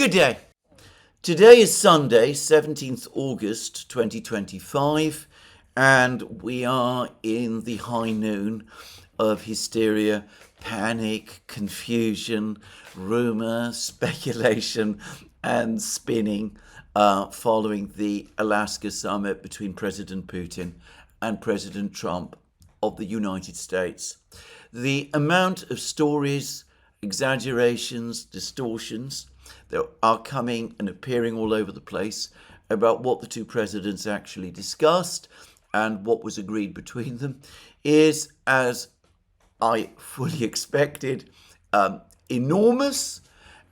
Good day. Today is Sunday, 17th August 2025, and we are in the high noon of hysteria, panic, confusion, rumour, speculation, and spinning following the Alaska summit between President Putin and President Trump of the United States. The amount of stories, exaggerations, distortions that are coming and appearing all over the place about what the two presidents actually discussed and what was agreed between them is, as I fully expected, enormous.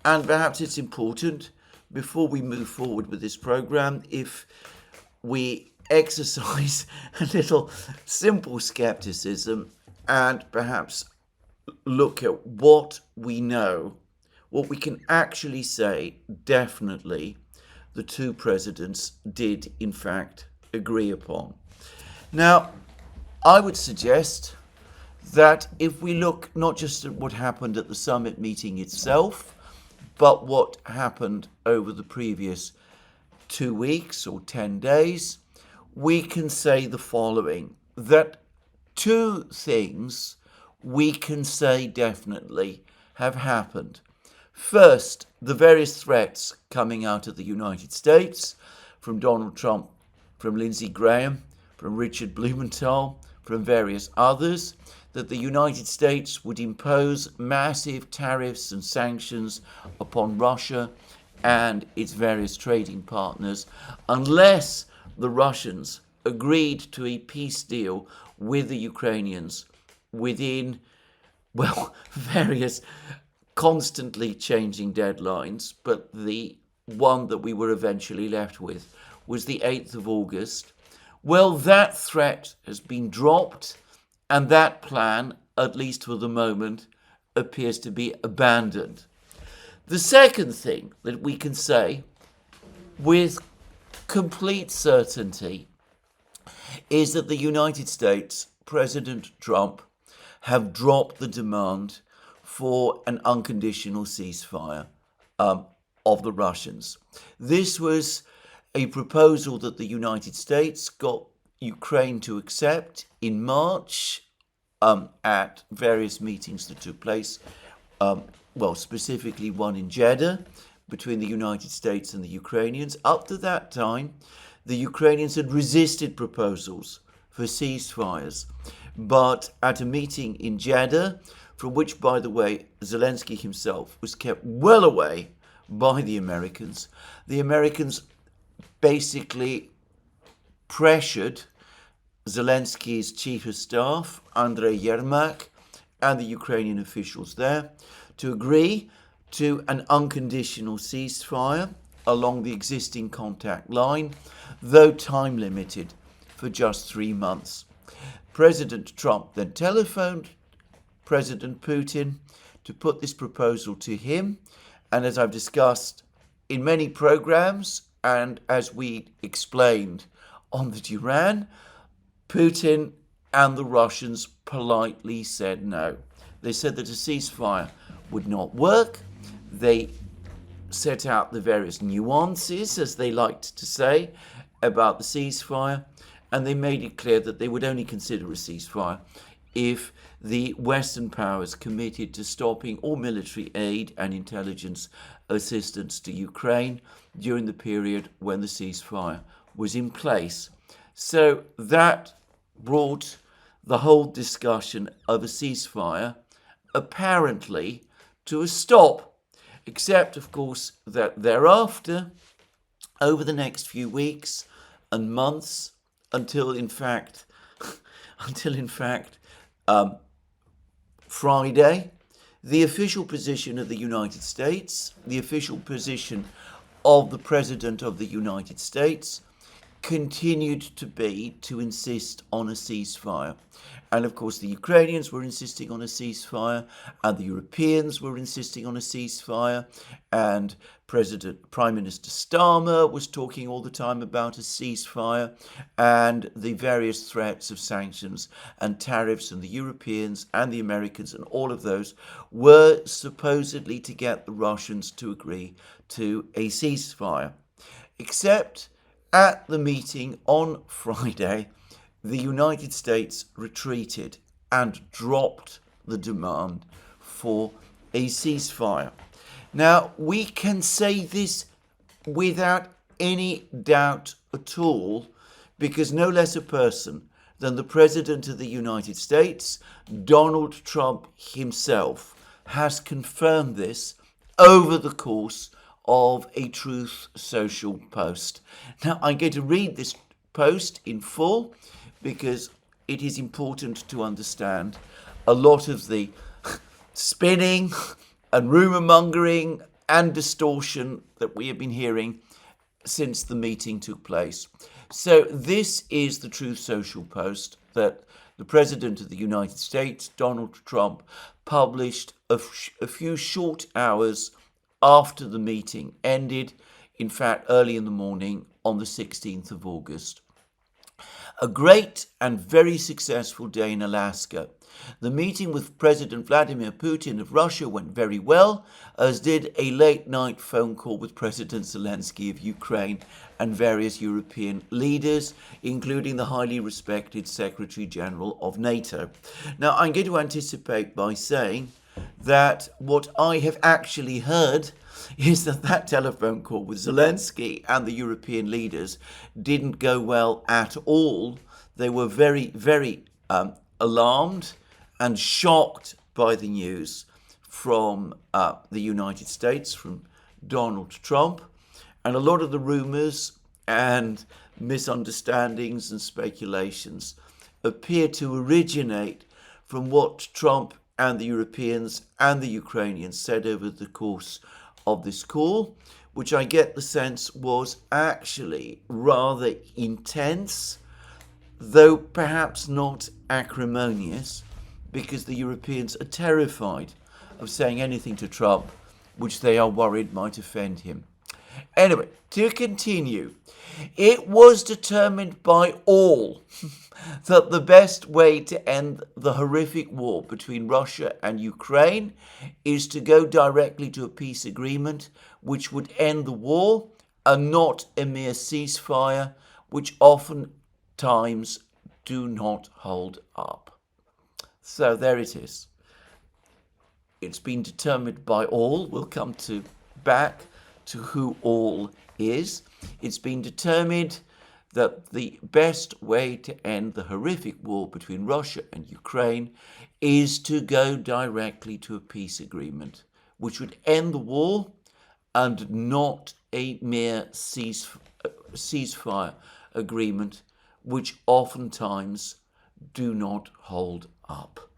And perhaps it's important, before we move forward with this program, if we exercise a little simple skepticism and perhaps look at what we know, what we can actually say definitely the two presidents did in fact agree upon. Now, I would suggest that if we look not just at what happened at the summit meeting itself, but what happened over the previous 2 weeks or 10 days, we can say the following, that two things we can say definitely have happened. First, the various threats coming out of the United States from Donald Trump, from Lindsey Graham, from Richard Blumenthal, from various others, that the United States would impose massive tariffs and sanctions upon Russia and its various trading partners unless the Russians agreed to a peace deal with the Ukrainians within, various constantly changing deadlines, but the one that we were eventually left with was the 8th of August. Well, that threat has been dropped, and that plan, at least for the moment, appears to be abandoned. The second thing that we can say with complete certainty is that the United States, President Trump, have dropped the demand for an unconditional ceasefire of the Russians. This was a proposal that the United States got Ukraine to accept in March at various meetings that took place, specifically one in Jeddah between the United States and the Ukrainians. Up to that time, the Ukrainians had resisted proposals for ceasefires, but at a meeting in Jeddah, from which, by the way, Zelensky himself was kept well away by the Americans basically pressured Zelensky's chief of staff, Andrei Yermak, and the Ukrainian officials there to agree to an unconditional ceasefire along the existing contact line, though time limited for just 3 months. President Trump then telephoned President Putin to put this proposal to him, and as I've discussed in many programs and as we explained on the Duran, Putin and the Russians politely said no. They said that a ceasefire would not work. They set out the various nuances, as they liked to say, about the ceasefire, and they made it clear that they would only consider a ceasefire if the Western powers committed to stopping all military aid and intelligence assistance to Ukraine during the period when the ceasefire was in place. So that brought the whole discussion of a ceasefire apparently to a stop, except, of course, that thereafter, over the next few weeks and months, until in fact Friday, the official position of the United States, the official position of the President of the United States, continued to insist on a ceasefire. And of course, the Ukrainians were insisting on a ceasefire, and the Europeans were insisting on a ceasefire, and Prime Minister Starmer was talking all the time about a ceasefire, and the various threats of sanctions and tariffs, and the Europeans and the Americans and all of those were supposedly to get the Russians to agree to a ceasefire. Except at the meeting on Friday, the United States retreated and dropped the demand for a ceasefire. Now, we can say this without any doubt at all, because no less a person than the President of the United States, Donald Trump himself, has confirmed this over the course of a Truth Social post. Now, I'm going to read this post in full because it is important to understand a lot of the spinning and rumour mongering and distortion that we have been hearing since the meeting took place. So this is the Truth Social post that the President of the United States, Donald Trump, published a few short hours after the meeting ended, in fact, early in the morning on the 16th of August. A great and very successful day in Alaska. The meeting with President Vladimir Putin of Russia went very well, as did a late-night phone call with President Zelensky of Ukraine and various European leaders, including the highly respected Secretary General of NATO. Now, I'm going to anticipate by saying that what I have actually heard is that telephone call with Zelensky and the European leaders didn't go well at all. They were very, very alarmed and shocked by the news from the United States, from Donald Trump. And a lot of the rumours and misunderstandings and speculations appear to originate from what Trump and the Europeans and the Ukrainians said over the course of this call, which I get the sense was actually rather intense, though perhaps not acrimonious, because the Europeans are terrified of saying anything to Trump which they are worried might offend him. Anyway, to continue, it was determined by all that the best way to end the horrific war between Russia and Ukraine is to go directly to a peace agreement which would end the war and not a mere ceasefire, which oftentimes do not hold up. So there it is. It's been determined by all. We'll come back to who all is. It's been determined that the best way to end the horrific war between Russia and Ukraine is to go directly to a peace agreement, which would end the war and not a mere ceasefire agreement, which oftentimes do not hold up.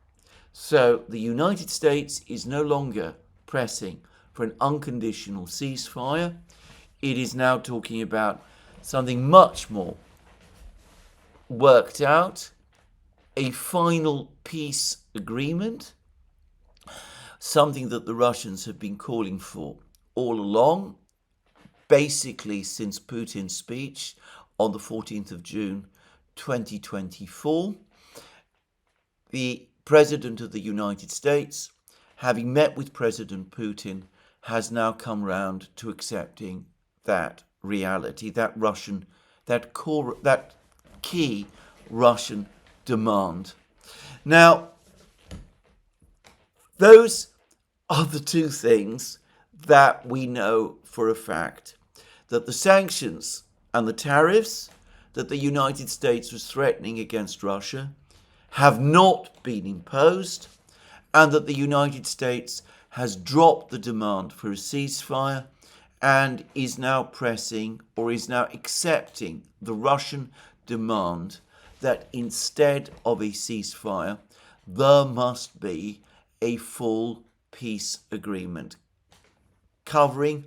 So the United States is no longer pressing for an unconditional ceasefire. It is now talking about something much more worked out, a final peace agreement, something that the Russians have been calling for all along, basically since Putin's speech on the 14th of June 2024. The President of the United States, having met with President Putin, has now come round to accepting that reality, that key Russian demand. Now, those are the two things that we know for a fact, that the sanctions and the tariffs that the United States was threatening against Russia have not been imposed, and that the United States has dropped the demand for a ceasefire and is now pressing, or is now accepting, the Russian demand that instead of a ceasefire, there must be a full peace agreement covering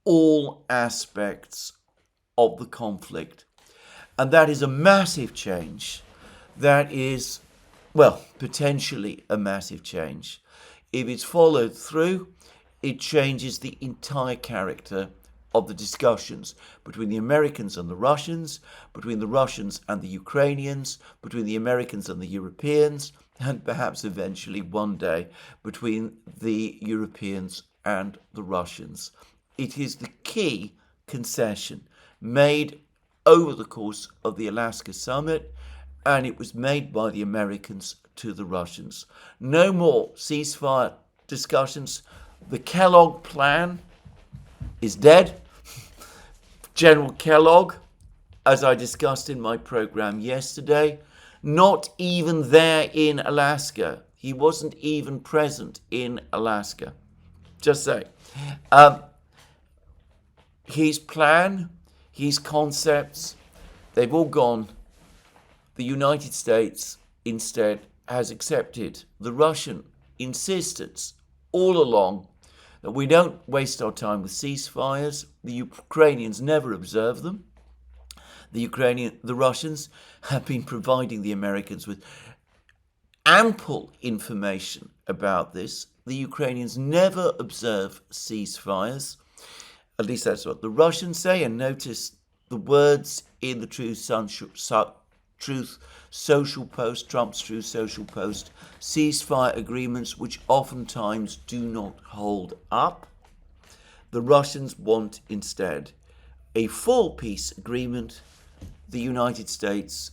all aspects of the conflict. And that is a massive change. That is, well, potentially a massive change. If it's followed through, it changes the entire character of the discussions between the Americans and the Russians, between the Russians and the Ukrainians, between the Americans and the Europeans, and perhaps eventually one day between the Europeans and the Russians. It is the key concession made over the course of the Alaska summit, and it was made by the Americans to the Russians. No more ceasefire discussions. The Kellogg plan is dead. General Kellogg, as I discussed in my program yesterday, not even there in Alaska. He wasn't even present in Alaska. Just say. His plan, his concepts, they've all gone. The United States instead has accepted the Russian insistence all along that we don't waste our time with ceasefires. The Ukrainians never observe them. The Russians have been providing the Americans with ample information about this. The Ukrainians never observe ceasefires. At least that's what the Russians say. And notice the words in the Truth Social Post, Trump's Truth Social Post, ceasefire agreements which oftentimes do not hold up. The Russians want instead a full peace agreement. The United States,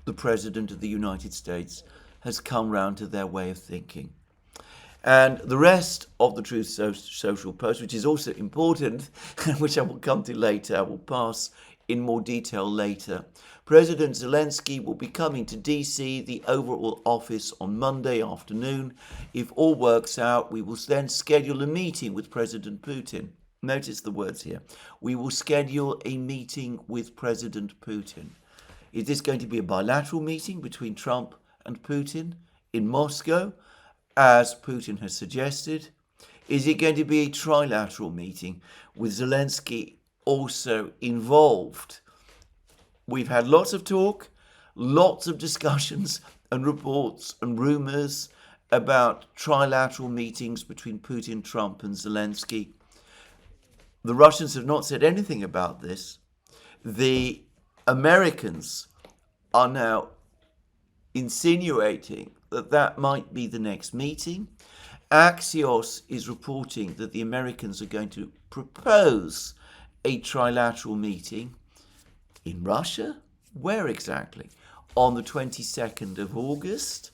the President of the United States, has come round to their way of thinking. And the rest of the Truth Social Post, which is also important, and which I will come to later, I will pass in more detail later. President Zelensky will be coming to DC, the Oval Office, on Monday afternoon. If all works out, we will then schedule a meeting with President Putin. Notice the words here. We will schedule a meeting with President Putin. Is this going to be a bilateral meeting between Trump and Putin in Moscow, as Putin has suggested? Is it going to be a trilateral meeting with Zelensky also involved? We've had lots of talk, lots of discussions and reports and rumors about trilateral meetings between Putin, Trump and Zelensky. The Russians have not said anything about this. The Americans are now insinuating that that might be the next meeting. Axios is reporting that the Americans are going to propose a trilateral meeting in Russia. Where exactly? On the 22nd of August.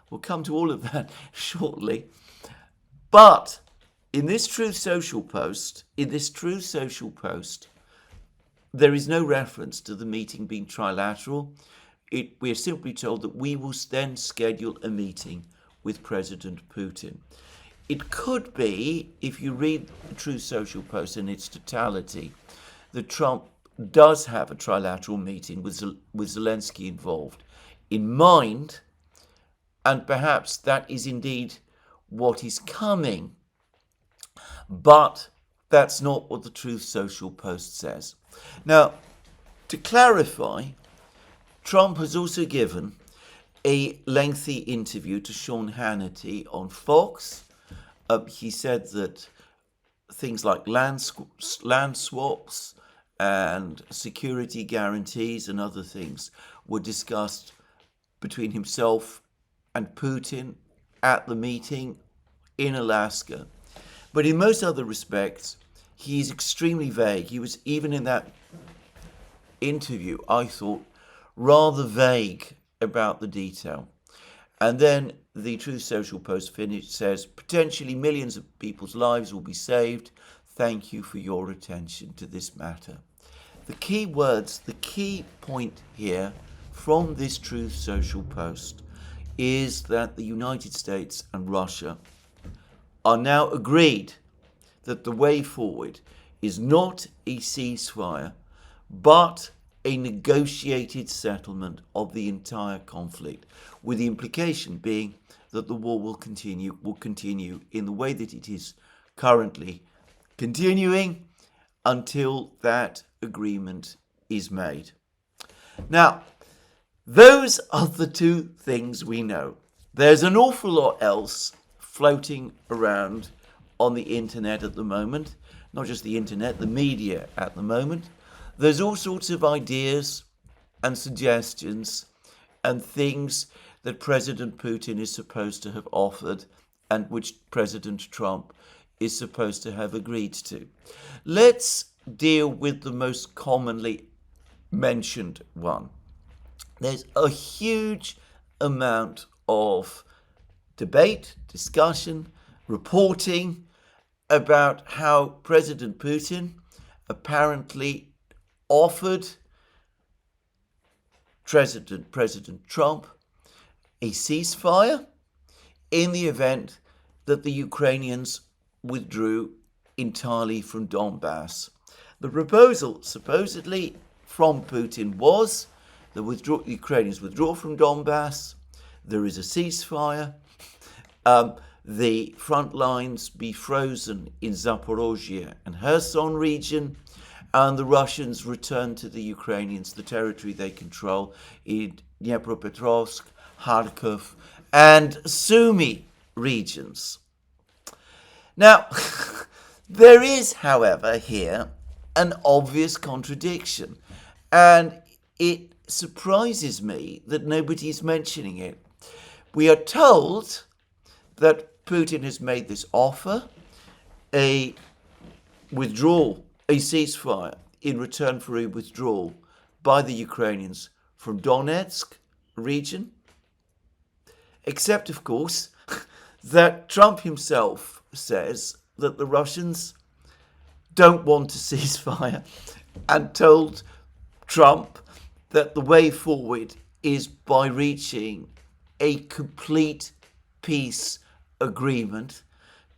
We'll come to all of that shortly. But in this Truth Social Post, there is no reference to the meeting being trilateral. We are simply told that we will then schedule a meeting with President Putin. It could be, if you read the Truth Social Post in its totality, that Trump does have a trilateral meeting with Zelensky involved in mind, and perhaps that is indeed what is coming. But that's not what the Truth Social Post says. Now, to clarify, Trump has also given a lengthy interview to Sean Hannity on Fox. He said that things like land swaps and security guarantees and other things were discussed between himself and Putin at the meeting in Alaska. But in most other respects, he is extremely vague. He was, even in that interview, I thought, rather vague about the detail. And then the Truth Social Post says, potentially millions of people's lives will be saved. Thank you for your attention to this matter. The key words, the key point here from this Truth Social Post is that the United States and Russia are now agreed that the way forward is not a ceasefire, but a negotiated settlement of the entire conflict, with the implication being that the war will continue in the way that it is currently continuing until that agreement is made. Now, those are the two things we know. There's an awful lot else floating around on the internet at the moment. Not just the internet, the media at the moment. There's all sorts of ideas and suggestions and things that President Putin is supposed to have offered and which President Trump is supposed to have agreed to. Let's deal with the most commonly mentioned one. There's a huge amount of debate, discussion, reporting about how President Putin apparently offered President Trump a ceasefire in the event that the Ukrainians withdrew entirely from Donbass. The proposal supposedly from Putin was the Ukrainians withdraw from Donbass, there is a ceasefire, the front lines be frozen in Zaporozhye and Kherson region, and the Russians return to the Ukrainians the territory they control in Dnipropetrovsk, Kharkov, and Sumy regions. Now, there is, however, here an obvious contradiction, and it surprises me that nobody is mentioning it. We are told that Putin has made this offer, a withdrawal, a ceasefire in return for a withdrawal by the Ukrainians from Donetsk region, except, of course, that Trump himself says that the Russians don't want a ceasefire and told Trump that the way forward is by reaching a complete peace agreement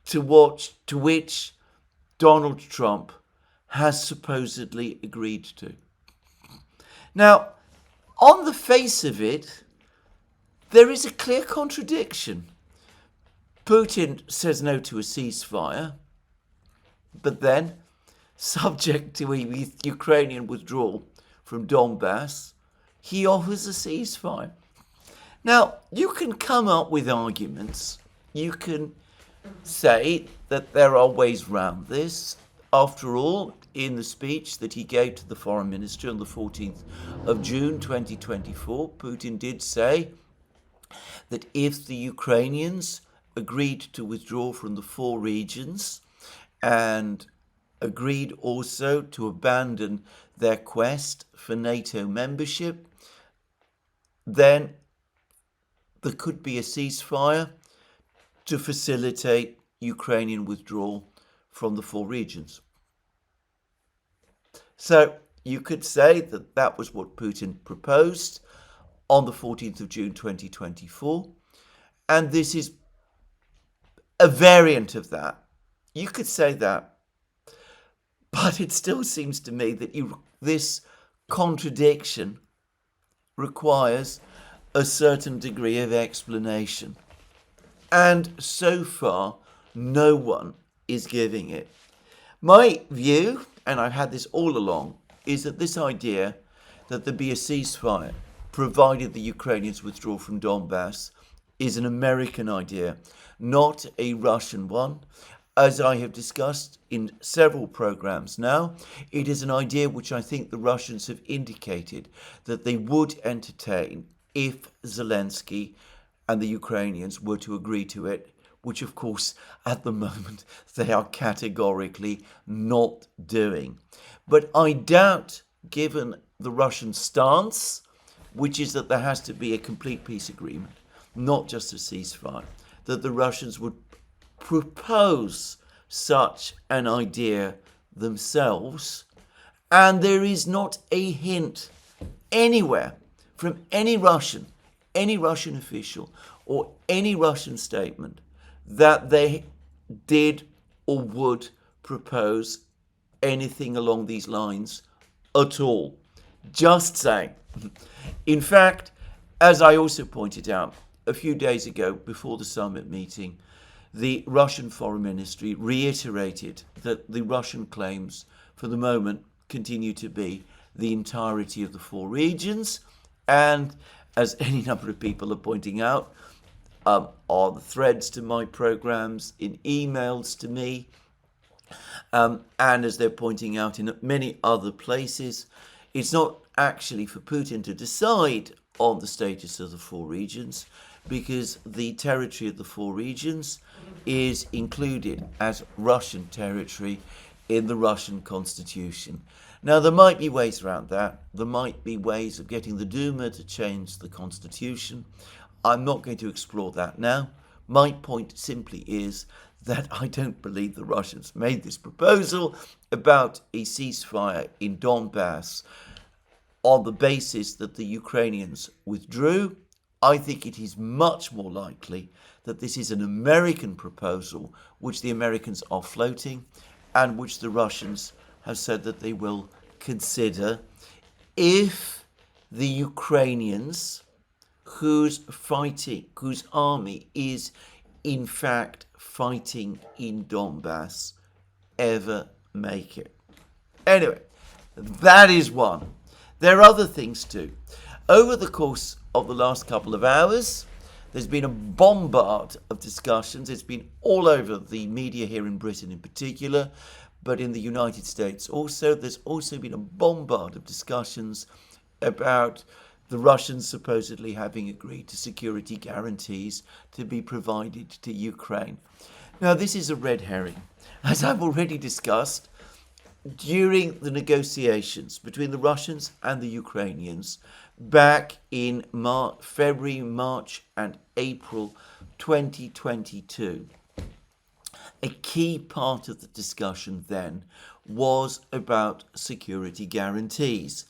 to which Donald Trump has supposedly agreed to. Now, on the face of it, there is a clear contradiction. Putin says no to a ceasefire, but then, subject to a Ukrainian withdrawal from Donbass, he offers a ceasefire. Now, you can come up with arguments. You can say that there are ways round this. After all, in the speech that he gave to the foreign minister on the 14th of June 2024, Putin did say that if the Ukrainians agreed to withdraw from the 4 regions and agreed also to abandon their quest for NATO membership, then there could be a ceasefire to facilitate Ukrainian withdrawal from the 4 regions. So you could say that that was what Putin proposed on the 14th of June 2024, and this is a variant of that. You could say that, but it still seems to me that this contradiction requires a certain degree of explanation. And so far, no one is giving it. My view, and I've had this all along, is that this idea that there be a ceasefire provided the Ukrainians withdraw from Donbass is an American idea, not a Russian one. As I have discussed in several programs now, it is an idea which I think the Russians have indicated that they would entertain if Zelensky and the Ukrainians were to agree to it, which of course at the moment they are categorically not doing. But I doubt, given the Russian stance, which is that there has to be a complete peace agreement, not just a ceasefire, that the Russians would propose such an idea themselves. And there is not a hint anywhere from any Russian official or any Russian statement that they did or would propose anything along these lines at all. Just saying. In fact, as I also pointed out a few days ago before the summit meeting, the Russian Foreign Ministry reiterated that the Russian claims for the moment continue to be the entirety of the four regions. And as any number of people are pointing out, are the threads to my programs, in emails to me, and as they're pointing out in many other places, it's not actually for Putin to decide on the status of the four regions, because the territory of the four regions is included as Russian territory in the Russian constitution. Now, there might be ways around that. There might be ways of getting the Duma to change the constitution. I'm not going to explore that now. My point simply is that I don't believe the Russians made this proposal about a ceasefire in Donbass on the basis that the Ukrainians withdrew. I think it is much more likely that this is an American proposal which the Americans are floating and which the Russians have said that they will consider if the Ukrainians, whose army is in fact fighting in Donbass, ever make it. Anyway, that is one. There are other things too. Over the course of the last couple of hours, there's been a bombard of discussions. It's been all over the media here in Britain in particular, but in the United States also. There's also been a bombard of discussions about the Russians supposedly having agreed to security guarantees to be provided to Ukraine. Now, this is a red herring. As I've already discussed, during the negotiations between the Russians and the Ukrainians back in February, March and April 2022, a key part of the discussion then was about security guarantees.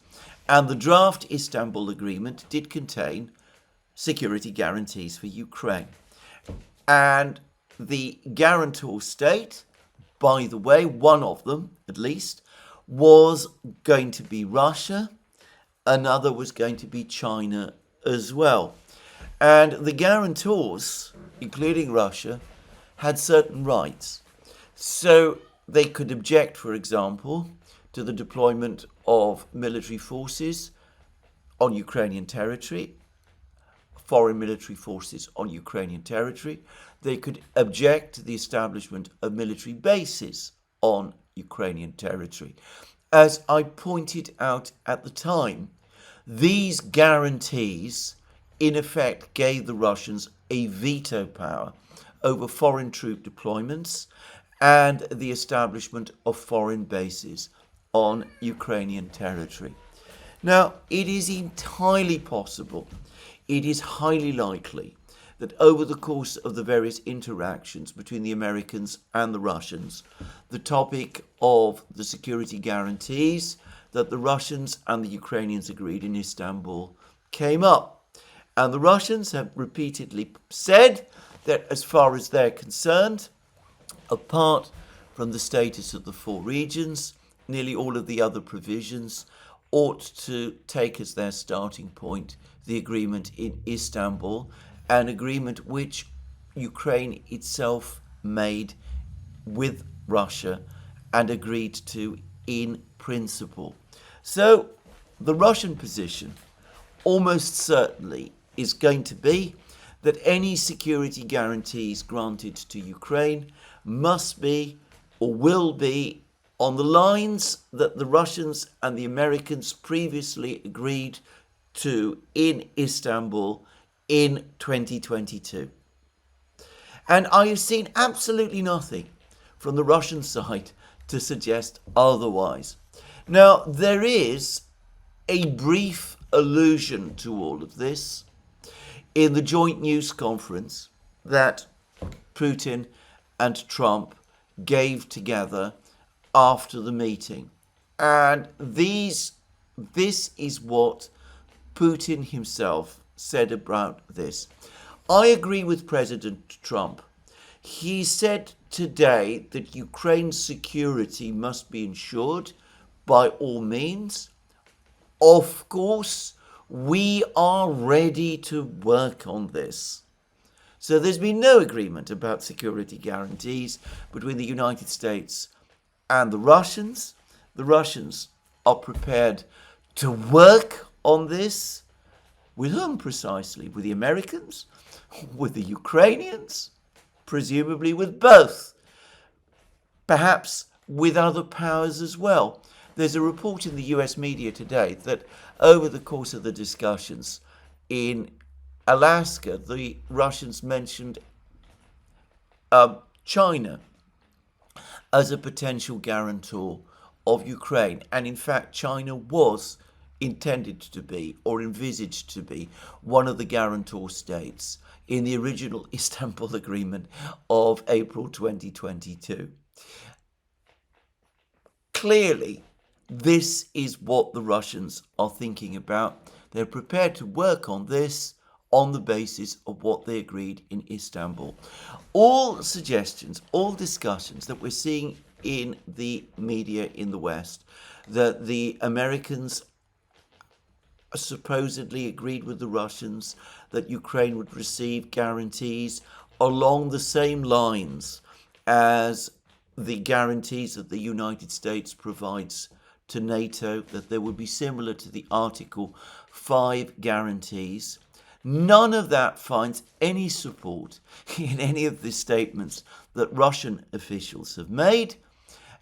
And the draft Istanbul Agreement did contain security guarantees for Ukraine. And the guarantor state, by the way, one of them at least, was going to be Russia. Another was going to be China as well. And the guarantors, including Russia, had certain rights. So they could object, for example, to the deployment of military forces on Ukrainian territory, foreign military forces on Ukrainian territory. They could object to the establishment of military bases on Ukrainian territory. As I pointed out at the time, these guarantees in effect gave the Russians a veto power over foreign troop deployments and the establishment of foreign bases on Ukrainian territory. Now, it is entirely possible, it is highly likely, that over the course of the various interactions between the Americans and the Russians, the topic of the security guarantees that the Russians and the Ukrainians agreed in Istanbul came up. And the Russians have repeatedly said that as far as they're concerned, apart from the status of the four regions, nearly all of the other provisions ought to take as their starting point the agreement in Istanbul, an agreement which Ukraine itself made with Russia and agreed to in principle. So the Russian position almost certainly is going to be that any security guarantees granted to Ukraine must be or will be on the lines that the Russians and the Americans previously agreed to in Istanbul in 2022. And I have seen absolutely nothing from the Russian side to suggest otherwise. Now, there is a brief allusion to all of this in the joint news conference that Putin and Trump gave together after the meeting. And this is what Putin himself said about this. I agree with President Trump. He said today that Ukraine's security must be ensured by all means. Of course, we are ready to work on this. So there's been no agreement about security guarantees between the United States and the Russians. The Russians are prepared to work on this. With whom precisely? With the Americans? With the Ukrainians? Presumably with both. Perhaps with other powers as well. There's a report in the US media today that over the course of the discussions in Alaska, the Russians mentioned China as a potential guarantor of Ukraine. And in fact, China was intended to be, or envisaged to be, one of the guarantor states in the original Istanbul Agreement of April 2022. Clearly, this is what the Russians are thinking about. They're prepared to work on this on the basis of what they agreed in Istanbul. All suggestions, all discussions that we're seeing in the media in the West, that the Americans supposedly agreed with the Russians that Ukraine would receive guarantees along the same lines as the guarantees that the United States provides to NATO, that they would be similar to the Article 5 guarantees. None of that finds any support in any of the statements that Russian officials have made.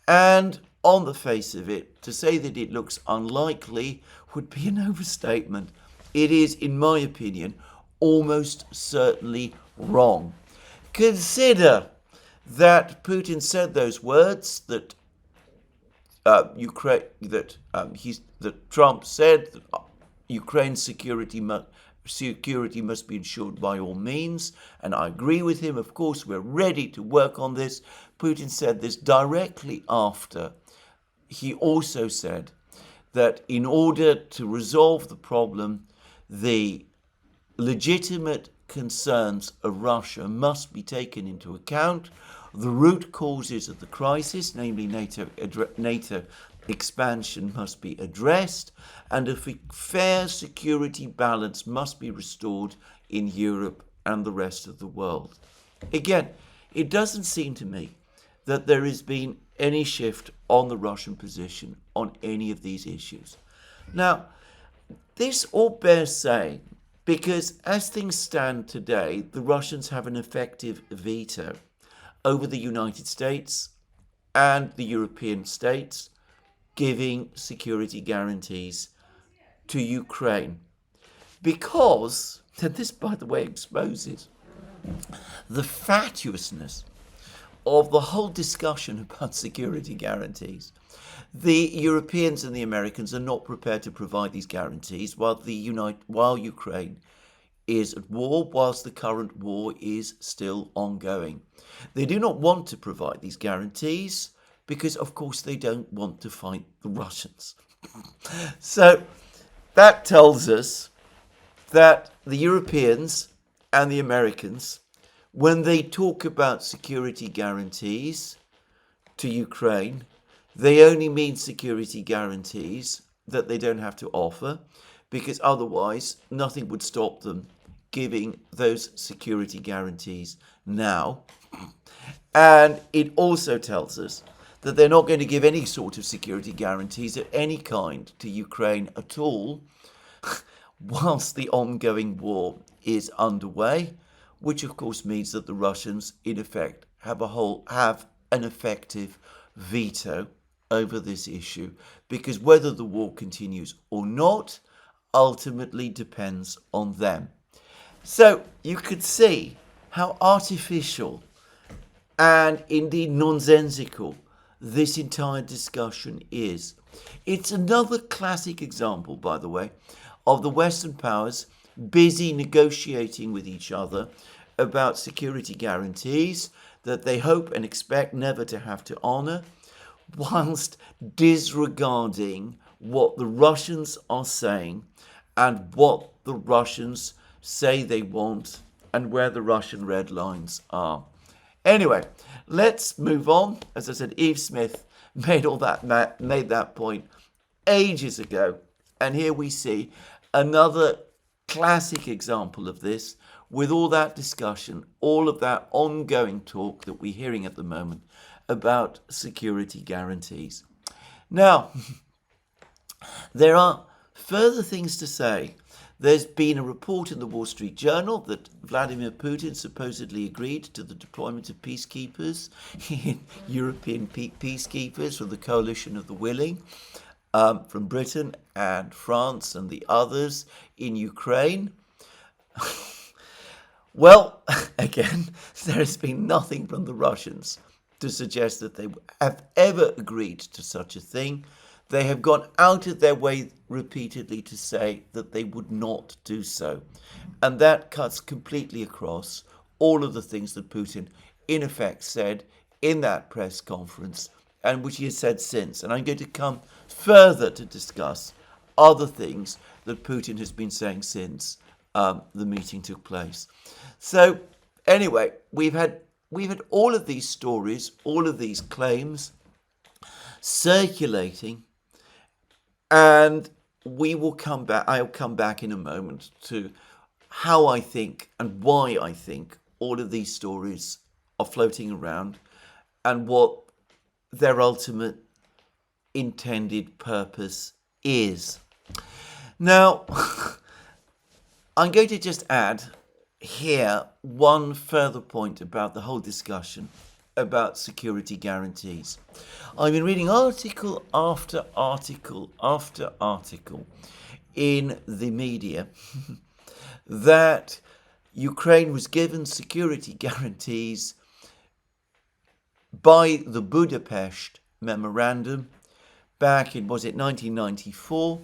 And on the face of it, to say that it looks unlikely would be an overstatement. It is, in my opinion, almost certainly wrong. Consider that Putin said those words, that Trump said that Ukraine's security must be ensured by all means, and I agree with him. Of course, we're ready to work on this. Putin said this directly after he also said that in order to resolve the problem, the legitimate concerns of Russia must be taken into account. The root causes of the crisis, namely NATO expansion, must be addressed, and a fair security balance must be restored in Europe and the rest of the world. Again, it doesn't seem to me that there has been any shift on the Russian position on any of these issues. Now, this all bears saying, because as things stand today, the Russians have an effective veto over the United States and the European states giving security guarantees to Ukraine. Because, and this, by the way, exposes the fatuousness of the whole discussion about security guarantees. The Europeans and the Americans are not prepared to provide these guarantees while Ukraine is at war, whilst the current war is still ongoing. They do not want to provide these guarantees because, of course, they don't want to fight the Russians. So that tells us that the Europeans and the Americans, when they talk about security guarantees to Ukraine, they only mean security guarantees that they don't have to offer, because otherwise nothing would stop them giving those security guarantees now. And it also tells us that they're not going to give any sort of security guarantees of any kind to Ukraine at all, whilst the ongoing war is underway, which of course means that the Russians, in effect, have an effective veto over this issue, because whether the war continues or not ultimately depends on them. So you could see how artificial and indeed nonsensical this entire discussion is. It's another classic example, by the way, of the Western powers busy negotiating with each other about security guarantees that they hope and expect never to have to honour, whilst disregarding what the Russians are saying and what the Russians say they want and where the Russian red lines are. Anyway, let's move on. As I said, Eve Smith made that point ages ago, and here we see another classic example of this, with all that discussion, all of that ongoing talk that we're hearing at the moment about security guarantees. Now, there are further things to say. There's been a report in the Wall Street Journal that Vladimir Putin supposedly agreed to the deployment of peacekeepers, European peacekeepers from the coalition of the willing, from Britain and France and the others in Ukraine. Well, again, there has been nothing from the Russians to suggest that they have ever agreed to such a thing. They have gone out of their way repeatedly to say that they would not do so. And that cuts completely across all of the things that Putin, in effect, said in that press conference and which he has said since. And I'm going to come further to discuss other things that Putin has been saying since the meeting took place. So anyway, we've had all of these stories, all of these claims circulating, and I'll come back in a moment to how I think and why I think all of these stories are floating around and what their ultimate intended purpose is. Now, I'm going to just add here one further point about the whole discussion about security guarantees. I've been reading article after article after article in the media that Ukraine was given security guarantees by the Budapest Memorandum back in, was it 1994,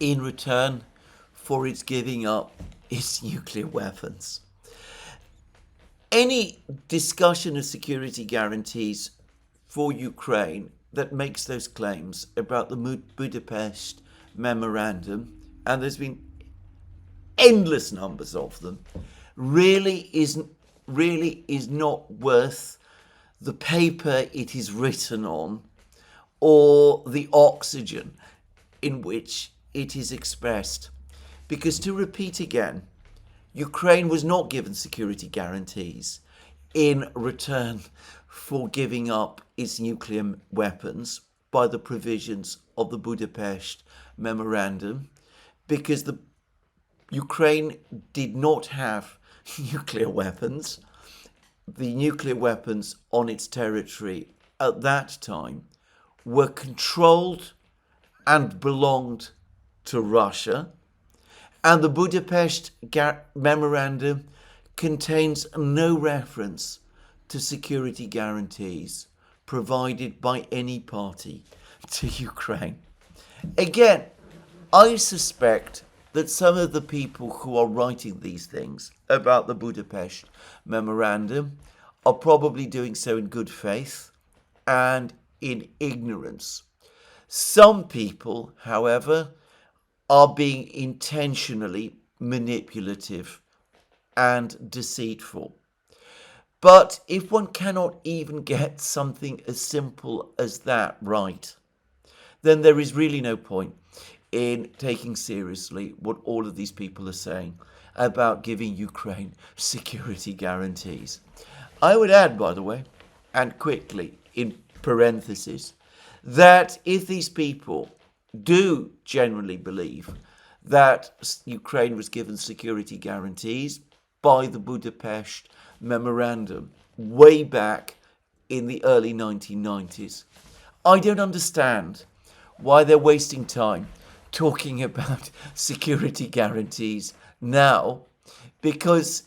in return for its giving up its nuclear weapons. Any discussion of security guarantees for Ukraine that makes those claims about the Budapest Memorandum, and there's been endless numbers of them, really is not worth the paper it is written on or the oxygen in which it is expressed. Because, to repeat again, Ukraine was not given security guarantees in return for giving up its nuclear weapons by the provisions of the Budapest Memorandum, because the Ukraine did not have nuclear weapons. The nuclear weapons on its territory at that time were controlled and belonged to Russia. And the Budapest Memorandum contains no reference to security guarantees provided by any party to Ukraine. Again, I suspect that some of the people who are writing these things about the Budapest Memorandum are probably doing so in good faith and in ignorance. Some people, however, are being intentionally manipulative and deceitful. But if one cannot even get something as simple as that right, then there is really no point in taking seriously what all of these people are saying about giving Ukraine security guarantees. I would add, by the way, and quickly in parentheses, that if these people do generally believe that Ukraine was given security guarantees by the Budapest Memorandum way back in the early 1990s, I don't understand why they're wasting time talking about security guarantees now, because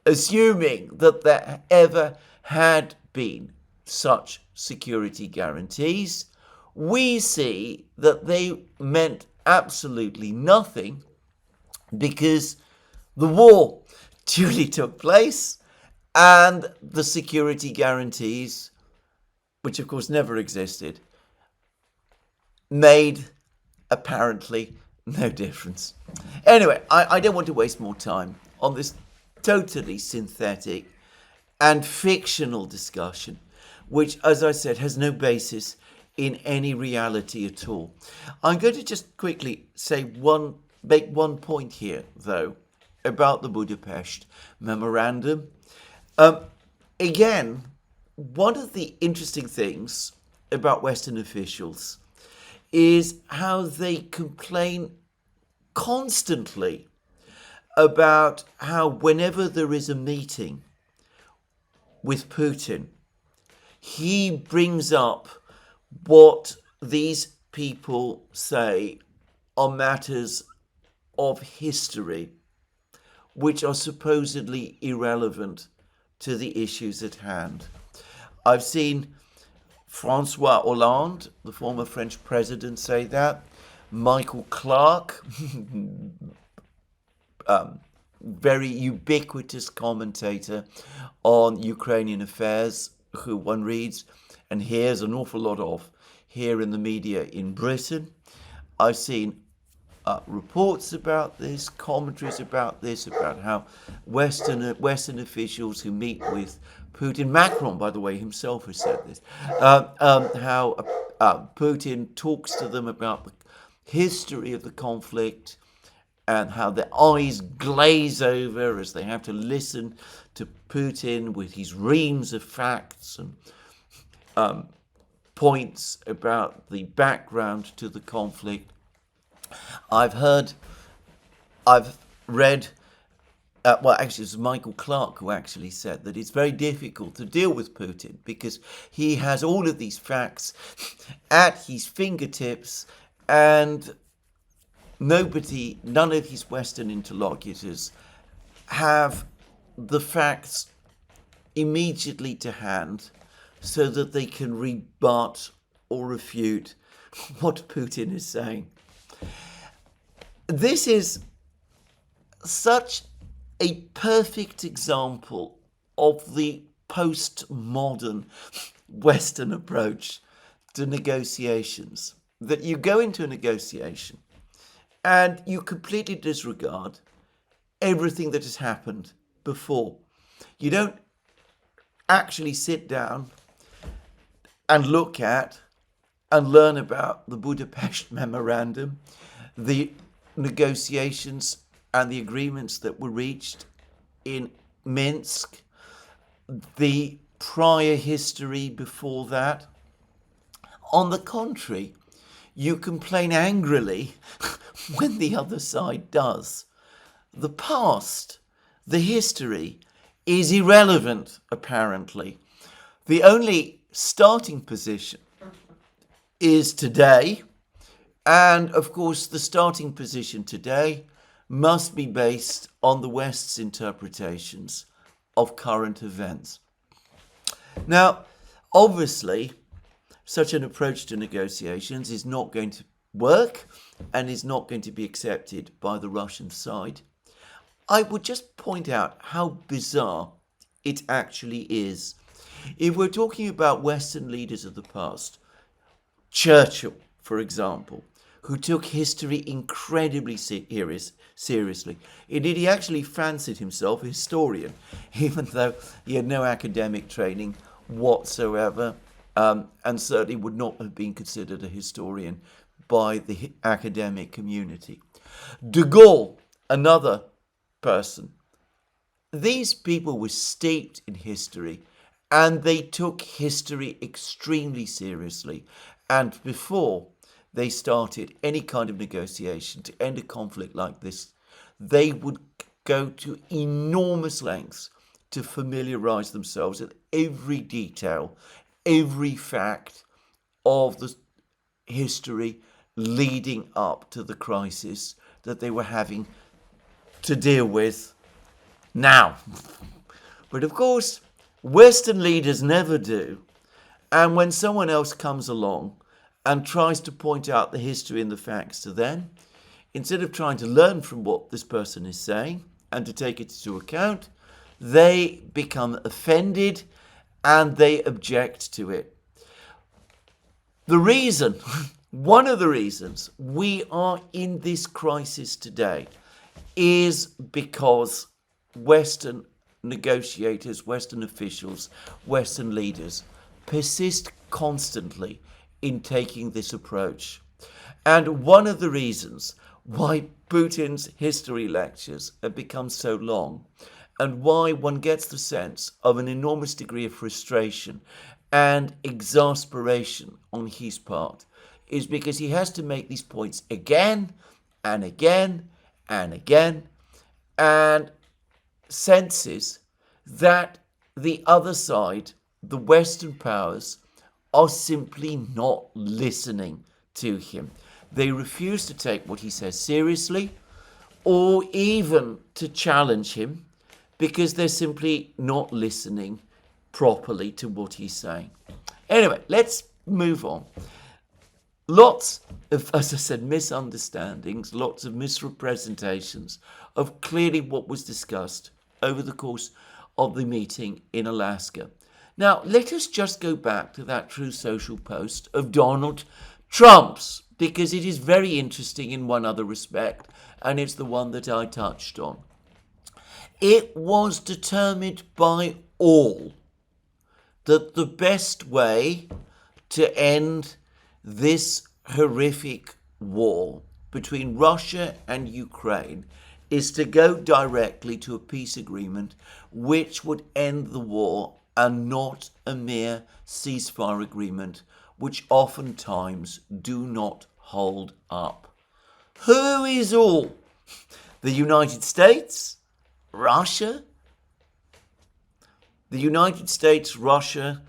assuming that there ever had been such security guarantees, we see that they meant absolutely nothing, because the war duly took place and the security guarantees, which of course never existed, made apparently no difference. Anyway, I don't want to waste more time on this totally synthetic and fictional discussion, which, as I said, has no basis in any reality at all. I'm going to just quickly make one point here, though, about the Budapest Memorandum. Again, one of the interesting things about Western officials is how they complain constantly about how whenever there is a meeting with Putin, he brings up what these people say are matters of history, which are supposedly irrelevant to the issues at hand. I've seen Francois Hollande, the former French president, say that. Michael Clark, very ubiquitous commentator on Ukrainian affairs, who one reads and hears an awful lot of here in the media in Britain. I've seen reports about this, commentaries about this, about how Western officials who meet with Putin, Macron, by the way, himself has said this, how Putin talks to them about the history of the conflict and how their eyes glaze over as they have to listen to Putin with his reams of facts and points about the background to the conflict. I've read, well, actually, it was Michael Clark who actually said that it's very difficult to deal with Putin because he has all of these facts at his fingertips, and none of his Western interlocutors have the facts immediately to hand so that they can rebut or refute what Putin is saying. This is such a perfect example of the postmodern Western approach to negotiations, that you go into a negotiation and you completely disregard everything that has happened before. You don't actually sit down and look at and learn about the Budapest Memorandum, the negotiations and the agreements that were reached in Minsk, the prior history before that. On the contrary, you complain angrily when the other side does. The past, the history, is irrelevant, apparently. The only starting position is today, and of course the starting position today must be based on the West's interpretations of current events. Now, obviously, such an approach to negotiations is not going to work and is not going to be accepted by the Russian side. I would just point out how bizarre it actually is. If we're talking about Western leaders of the past, Churchill, for example, who took history incredibly seriously. Indeed, he actually fancied himself a historian, even though he had no academic training whatsoever, and certainly would not have been considered a historian by the academic community. De Gaulle, another person. These people were steeped in history, and they took history extremely seriously. And before they started any kind of negotiation to end a conflict like this, they would go to enormous lengths to familiarize themselves with every detail, every fact of the history leading up to the crisis that they were having to deal with now. But of course, Western leaders never do. And when someone else comes along and tries to point out the history and the facts to them, instead of trying to learn from what this person is saying and to take it into account, they become offended and they object to it. The reason, one of the reasons we are in this crisis today is because Western negotiators, Western officials, Western leaders persist constantly in taking this approach. And one of the reasons why Putin's history lectures have become so long, and why one gets the sense of an enormous degree of frustration and exasperation on his part, is because he has to make these points again and again and again, and senses that the other side, the Western powers, are simply not listening to him. They refuse to take what he says seriously or even to challenge him because they're simply not listening properly to what he's saying. Anyway, let's move on. Lots of, as I said, misunderstandings, lots of misrepresentations of clearly what was discussed over the course of the meeting in Alaska. Now, let us just go back to that Truth Social post of Donald Trump's, because it is very interesting in one other respect, and it's the one that I touched on. It was determined by all that the best way to end this horrific war between Russia and Ukraine is to go directly to a peace agreement which would end the war and not a mere ceasefire agreement, which oftentimes do not hold up. Who is all? The United States? Russia? The United States, Russia,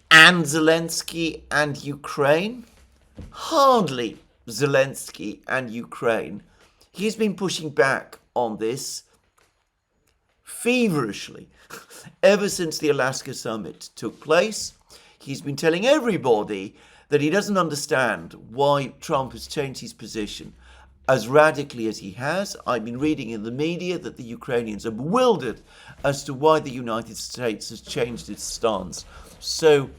and Zelensky and Ukraine? Hardly Zelensky and Ukraine. He's been pushing back on this feverishly ever since the Alaska summit took place. He's been telling everybody that he doesn't understand why Trump has changed his position as radically as he has. I've been reading in the media that the Ukrainians are bewildered as to why the United States has changed its stance so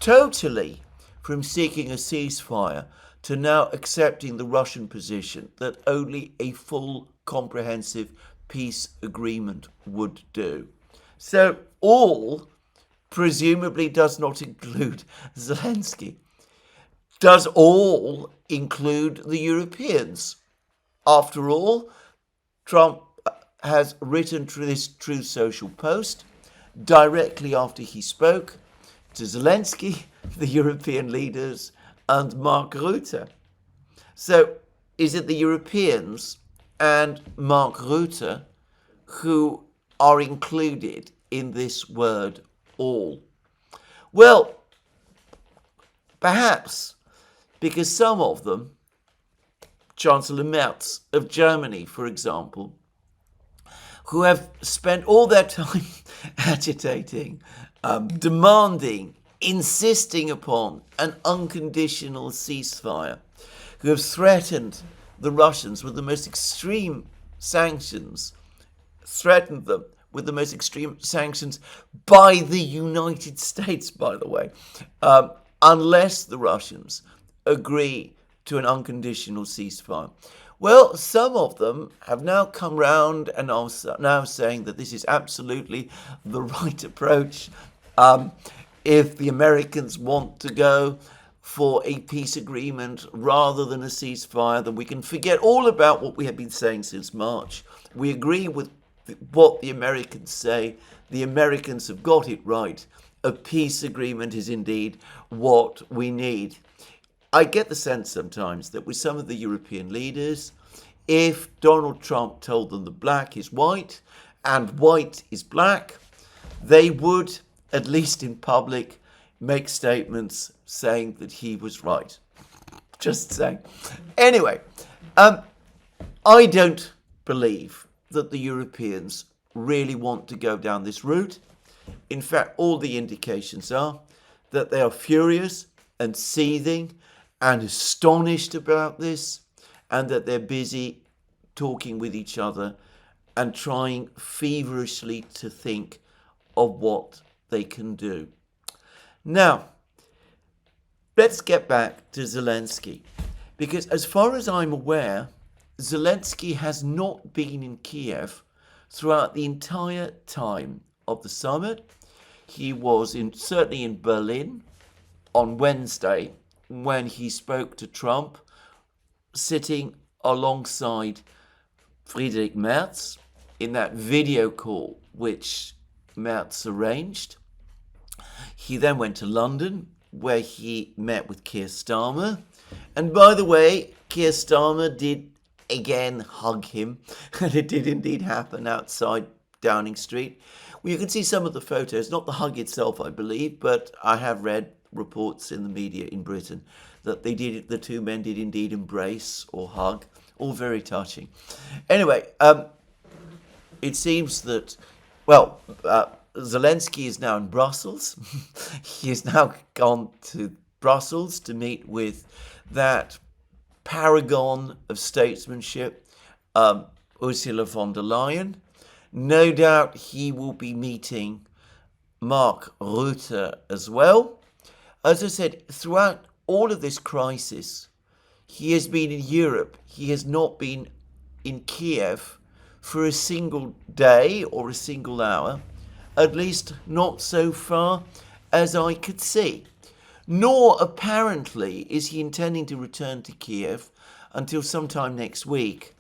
totally from seeking a ceasefire to now accepting the Russian position that only a full, comprehensive peace agreement would do. So all presumably does not include Zelensky. Does all include the Europeans? After all, Trump has written this Truth Social post directly after he spoke to Zelensky, the European leaders, and Mark Rutte. So is it the Europeans and Mark Rutte who are included in this word all? Well, perhaps because some of them, Chancellor Merz of Germany, for example, who have spent all their time agitating, demanding, insisting upon an unconditional ceasefire, who have threatened the Russians with the most extreme sanctions, threatened them with the most extreme sanctions by the United States, by the way, unless the Russians agree to an unconditional ceasefire. Well, some of them have now come round and are now saying that this is absolutely the right approach. If the Americans want to go for a peace agreement rather than a ceasefire, then we can forget all about what we have been saying since March. We agree with what the Americans say. The Americans have got it right. A peace agreement is indeed what we need. I get the sense sometimes that with some of the European leaders, if Donald Trump told them that black is white and white is black, they would, at least in public, make statements saying that he was right. Just saying. Anyway, I don't believe that the Europeans really want to go down this route. In fact, all the indications are that they are furious and seething and astonished about this, and that they're busy talking with each other and trying feverishly to think of what they can do. Now, let's get back to Zelensky, because as far as I'm aware, Zelensky has not been in Kiev throughout the entire time of the summit. He was certainly in Berlin on Wednesday when he spoke to Trump, sitting alongside Friedrich Merz in that video call which Merz arranged. He then went to London where he met with Keir Starmer. And by the way, Keir Starmer did again hug him, and it did indeed happen outside Downing Street. Well, you can see some of the photos, not the hug itself, I believe, but I have read reports in the media in Britain that the two men did indeed embrace or hug, all very touching. Anyway, it seems that, well, Zelensky is now in Brussels. He has now gone to Brussels to meet with that paragon of statesmanship, Ursula von der Leyen. No doubt he will be meeting Mark Rutte as well. As I said, throughout all of this crisis, he has been in Europe. He has not been in Kiev for a single day or a single hour, at least not so far as I could see. Nor apparently is he intending to return to Kiev until sometime next week,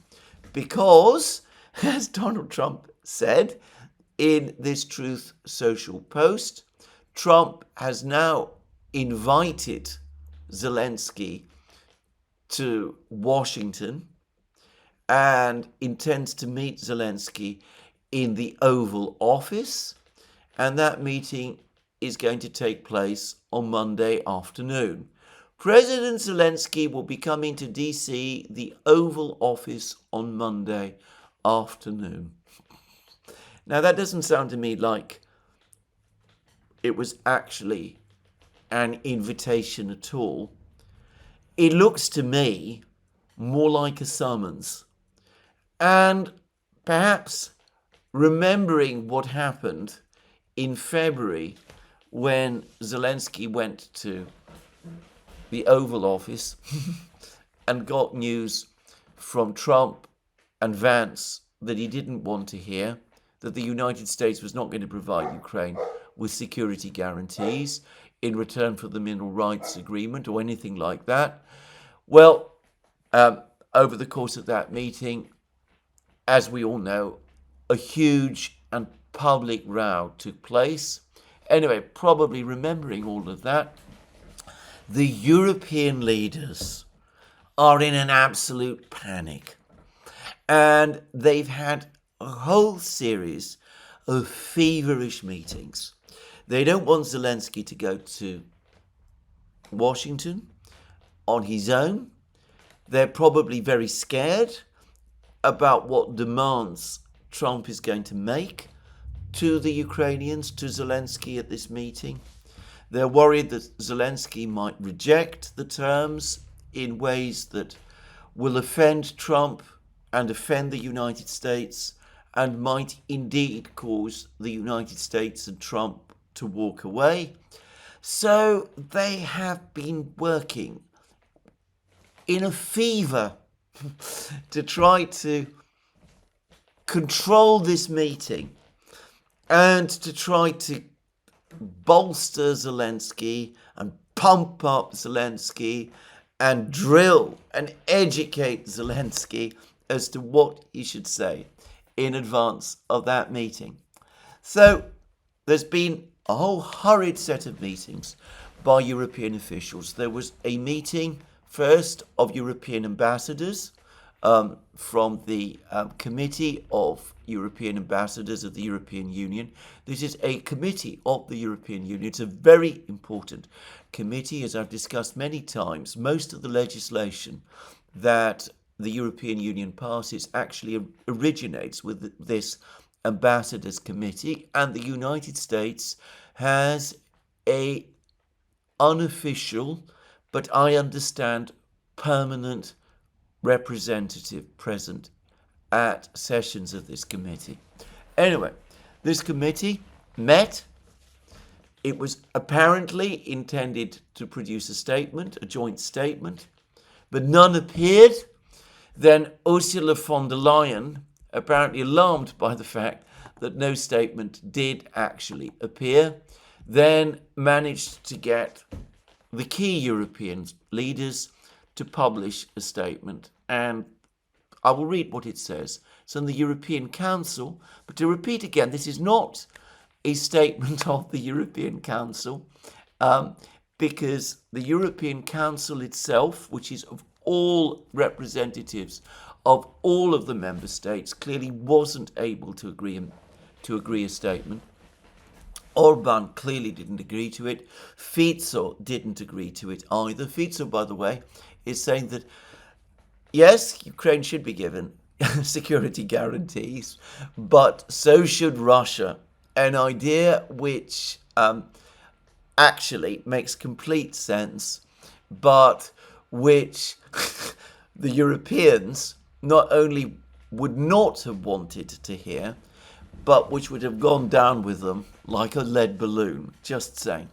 because, as Donald Trump said in this Truth Social post, Trump has now invited Zelensky to Washington and intends to meet Zelensky in the Oval Office, and that meeting is going to take place on Monday afternoon. President Zelensky will be coming to DC, the Oval Office, on Monday afternoon. Now, that doesn't sound to me like it was actually an invitation at all. It looks to me more like a summons. And perhaps remembering what happened in February when Zelensky went to the Oval Office and got news from Trump and Vance that he didn't want to hear, that the United States was not going to provide Ukraine with security guarantees in return for the Mineral Rights Agreement or anything like that. Well, over the course of that meeting, as we all know, a huge and public row took place. Anyway, probably remembering all of that, the European leaders are in an absolute panic. And they've had a whole series of feverish meetings. They don't want Zelensky to go to Washington on his own. They're probably very scared about what demands Trump is going to make to the Ukrainians, to Zelensky at this meeting. They're worried that Zelensky might reject the terms in ways that will offend Trump and offend the United States, and might indeed cause the United States and Trump to walk away. So they have been working in a fever to try to control this meeting and to try to bolster Zelensky and pump up Zelensky and drill and educate Zelensky as to what he should say in advance of that meeting. So there's been a whole hurried set of meetings by European officials. There was a meeting first of European ambassadors from the Committee of European Ambassadors of the European Union. This is a committee of the European Union. It's a very important committee, as I've discussed many times. Most of the legislation that the European Union passes actually originates with this ambassadors committee, and the United States has a unofficial, but I understand permanent representative present at sessions of this committee. Anyway, this committee met. It was apparently intended to produce a statement, a joint statement, but none appeared. Then Ursula von der Leyen, apparently alarmed by the fact that no statement did actually appear, then managed to get the key European leaders to publish a statement. And I will read what it says. It's on the European Council, but to repeat again, this is not a statement of the European Council, because the European Council itself, which is of all representatives of all of the member states, clearly wasn't able to agree a statement. Orban clearly didn't agree to it. Fico didn't agree to it either. Fico, by the way, is saying that yes, Ukraine should be given security guarantees, but so should Russia. An idea which actually makes complete sense, but which the Europeans not only would not have wanted to hear, but which would have gone down with them like a lead balloon, just saying.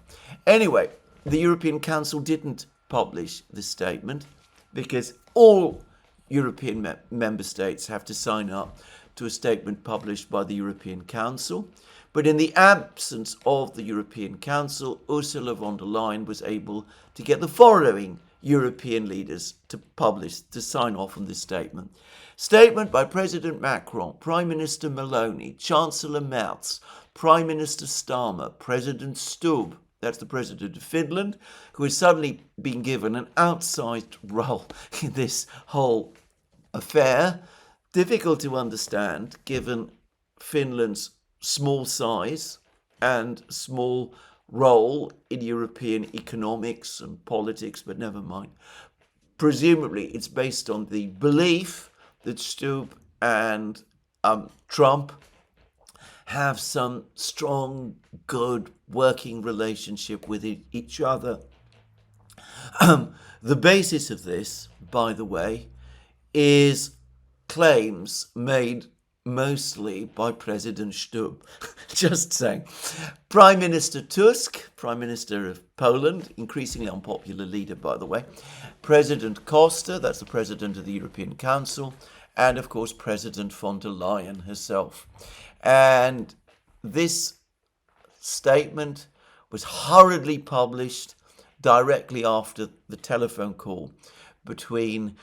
Anyway, the European Council didn't publish this statement because all European member states have to sign up to a statement published by the European Council. But in the absence of the European Council, Ursula von der Leyen was able to get the following European leaders to sign off on this statement. Statement by President Macron, Prime Minister Meloni, Chancellor Merz, Prime Minister Starmer, President Stubb, that's the President of Finland, who has suddenly been given an outsized role in this whole affair. Difficult to understand given Finland's small size and small role in European economics and politics, but never mind. Presumably it's based on the belief that Stubb and Trump have some strong, good working relationship with each other. The basis of this, by the way, is claims made mostly by President Stubb. Just saying. Prime Minister Tusk, Prime Minister of Poland, increasingly unpopular leader, by the way. President Costa, that's the President of the European Council, and of course President von der Leyen herself. And this statement was hurriedly published directly after the telephone call between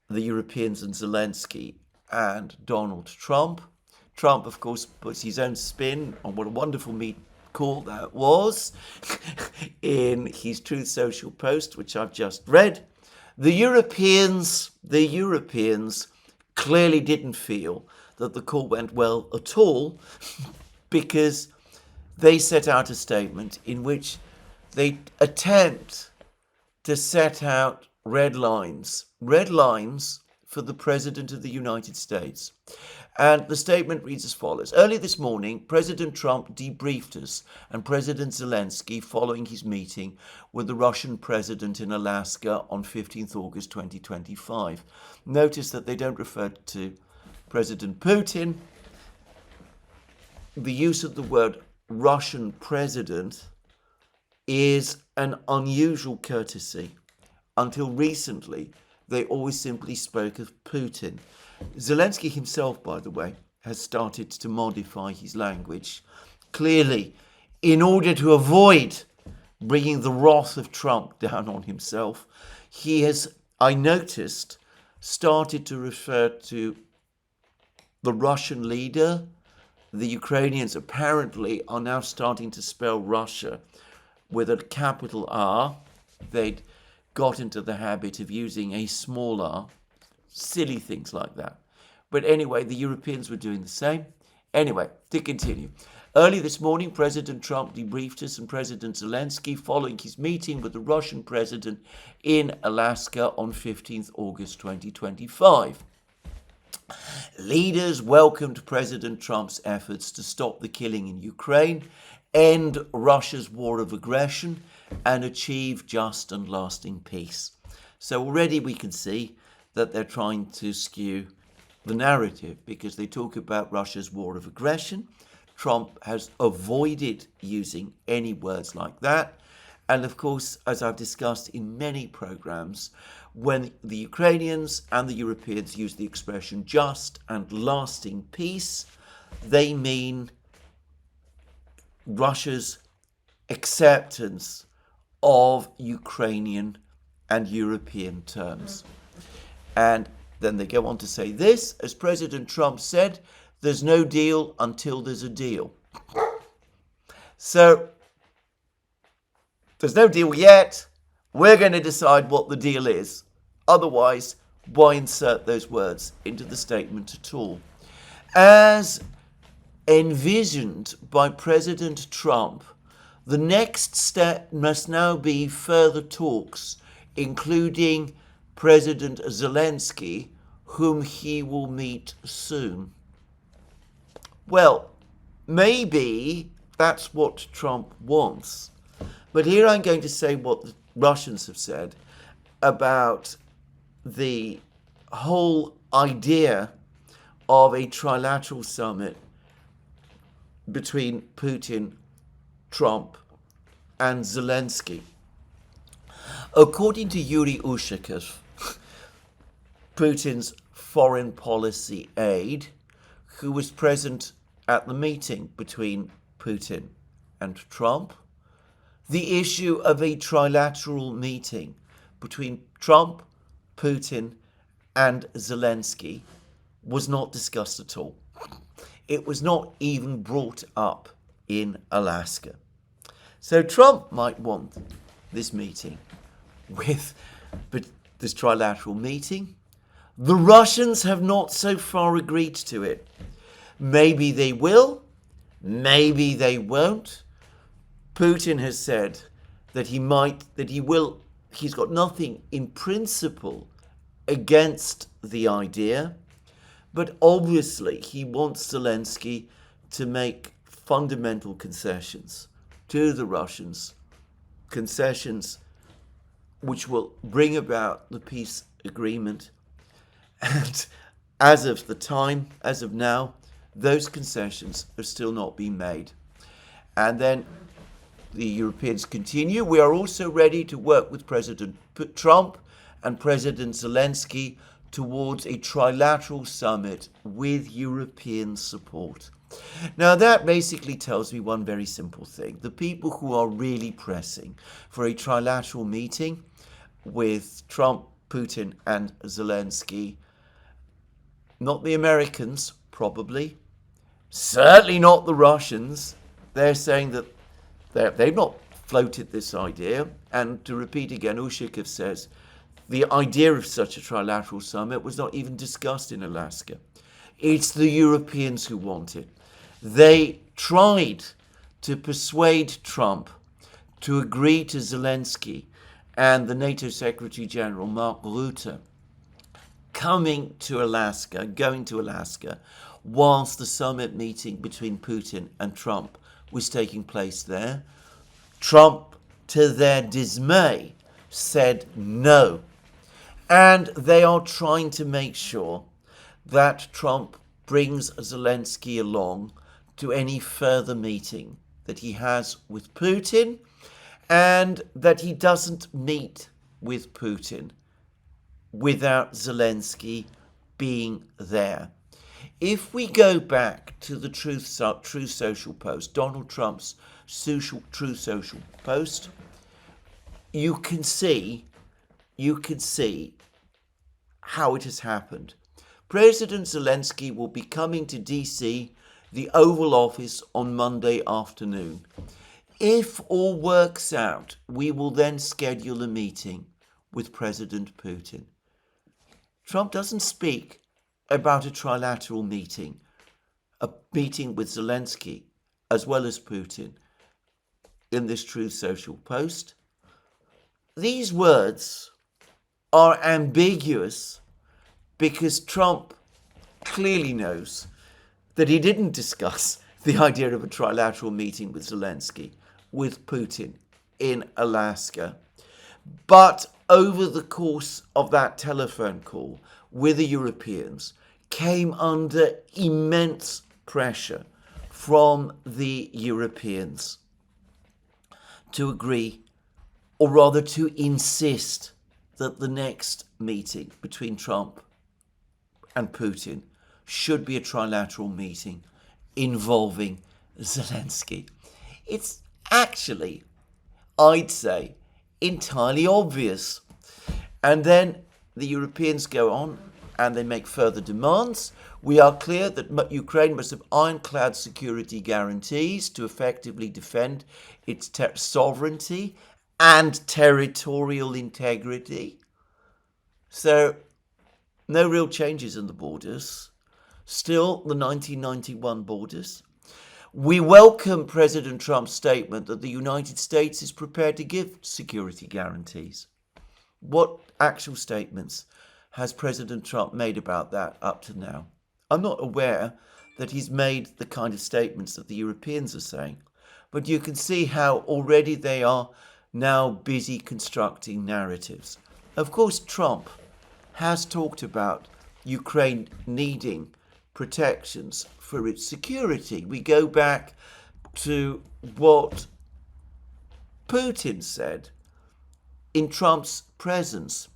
the Europeans and Zelensky and Donald Trump. Trump, of course, puts his own spin on what a wonderful call that was in his Truth Social post, which I've just read. The Europeans clearly didn't feel that the call went well at all, because they set out a statement in which they attempt to set out red lines for the President of the United States. And the statement reads as follows. Early this morning, President Trump debriefed us and President Zelensky following his meeting with the Russian president in Alaska on 15th August 2025. Notice that they don't refer to President Putin. The use of the word Russian president is an unusual courtesy. Until recently, they always simply spoke of Putin. Zelensky himself, by the way, has started to modify his language, clearly in order to avoid bringing the wrath of Trump down on himself. He has, I noticed, started to refer to the Russian leader. The Ukrainians apparently are now starting to spell Russia with a capital R. They'd got into the habit of using a small r, silly things like that. But anyway, the Europeans were doing the same. Anyway, to continue. Early this morning, President Trump debriefed us and President Zelensky following his meeting with the Russian president in Alaska on 15th August 2025. Leaders welcomed President Trump's efforts to stop the killing in Ukraine, end Russia's war of aggression, and achieve just and lasting peace. So already we can see that they're trying to skew the narrative because they talk about Russia's war of aggression. Trump has avoided using any words like that. And of course, as I've discussed in many programs, when the Ukrainians and the Europeans use the expression just and lasting peace, they mean Russia's acceptance of Ukrainian and European terms. And then they go on to say this, as President Trump said, there's no deal until there's a deal. So there's no deal yet. We're going to decide what the deal is. Otherwise, why insert those words into the statement at all? As envisioned by President Trump, the next step must now be further talks, including President Zelensky, whom he will meet soon. Well, maybe that's what Trump wants. But here I'm going to say what the Russians have said about the whole idea of a trilateral summit between Putin, Trump, and Zelensky. According to Yuri Ushakov, Putin's foreign policy aide, who was present at the meeting between Putin and Trump, the issue of a trilateral meeting between Trump, Putin, and Zelensky was not discussed at all. It was not even brought up in Alaska. So Trump might want this meeting with this trilateral meeting. The Russians have not so far agreed to it. Maybe they will, maybe they won't. Putin has said that he's got nothing in principle against the idea, but obviously he wants Zelensky to make fundamental concessions to the Russians, concessions which will bring about the peace agreement. And as of now, those concessions have still not been made. And then the Europeans continue. We are also ready to work with President Trump and President Zelensky towards a trilateral summit with European support. Now that basically tells me one very simple thing. The people who are really pressing for a trilateral meeting with Trump, Putin, and Zelensky, not the Americans, probably, certainly not the Russians. They're saying that they've not floated this idea. And to repeat again, Ushakov says the idea of such a trilateral summit was not even discussed in Alaska. It's the Europeans who want it. They tried to persuade Trump to agree to Zelensky and the NATO Secretary General, Mark Rutte, going to Alaska, whilst the summit meeting between Putin and Trump was taking place there. Trump, to their dismay, said no. And they are trying to make sure that Trump brings Zelensky along to any further meeting that he has with Putin, and that he doesn't meet with Putin without Zelensky being there. If we go back to the Truth Social post, Donald Trump's Truth Social post, you can see how it has happened. President Zelensky will be coming to DC, the Oval Office, on Monday afternoon. If all works out, we will then schedule a meeting with President Putin. Trump doesn't speak about a trilateral meeting, a meeting with Zelensky as well as Putin in this Truth Social post. These words are ambiguous because Trump clearly knows that he didn't discuss the idea of a trilateral meeting with Zelensky with Putin in Alaska. But over the course of that telephone call with the Europeans, came under immense pressure from the Europeans to agree, or rather to insist, that the next meeting between Trump and Putin should be a trilateral meeting involving Zelensky. It's actually, I'd say, entirely obvious. And then the Europeans go on and they make further demands. We are clear that Ukraine must have ironclad security guarantees to effectively defend its sovereignty and territorial integrity. So no real changes in the borders. Still the 1991 borders. We welcome President Trump's statement that the United States is prepared to give security guarantees. What actual statements has President Trump made about that up to now? I'm not aware that he's made the kind of statements that the Europeans are saying, but you can see how already they are now busy constructing narratives. Of course, Trump has talked about Ukraine needing protections for its security. We go back to what Putin said in Trump's presence.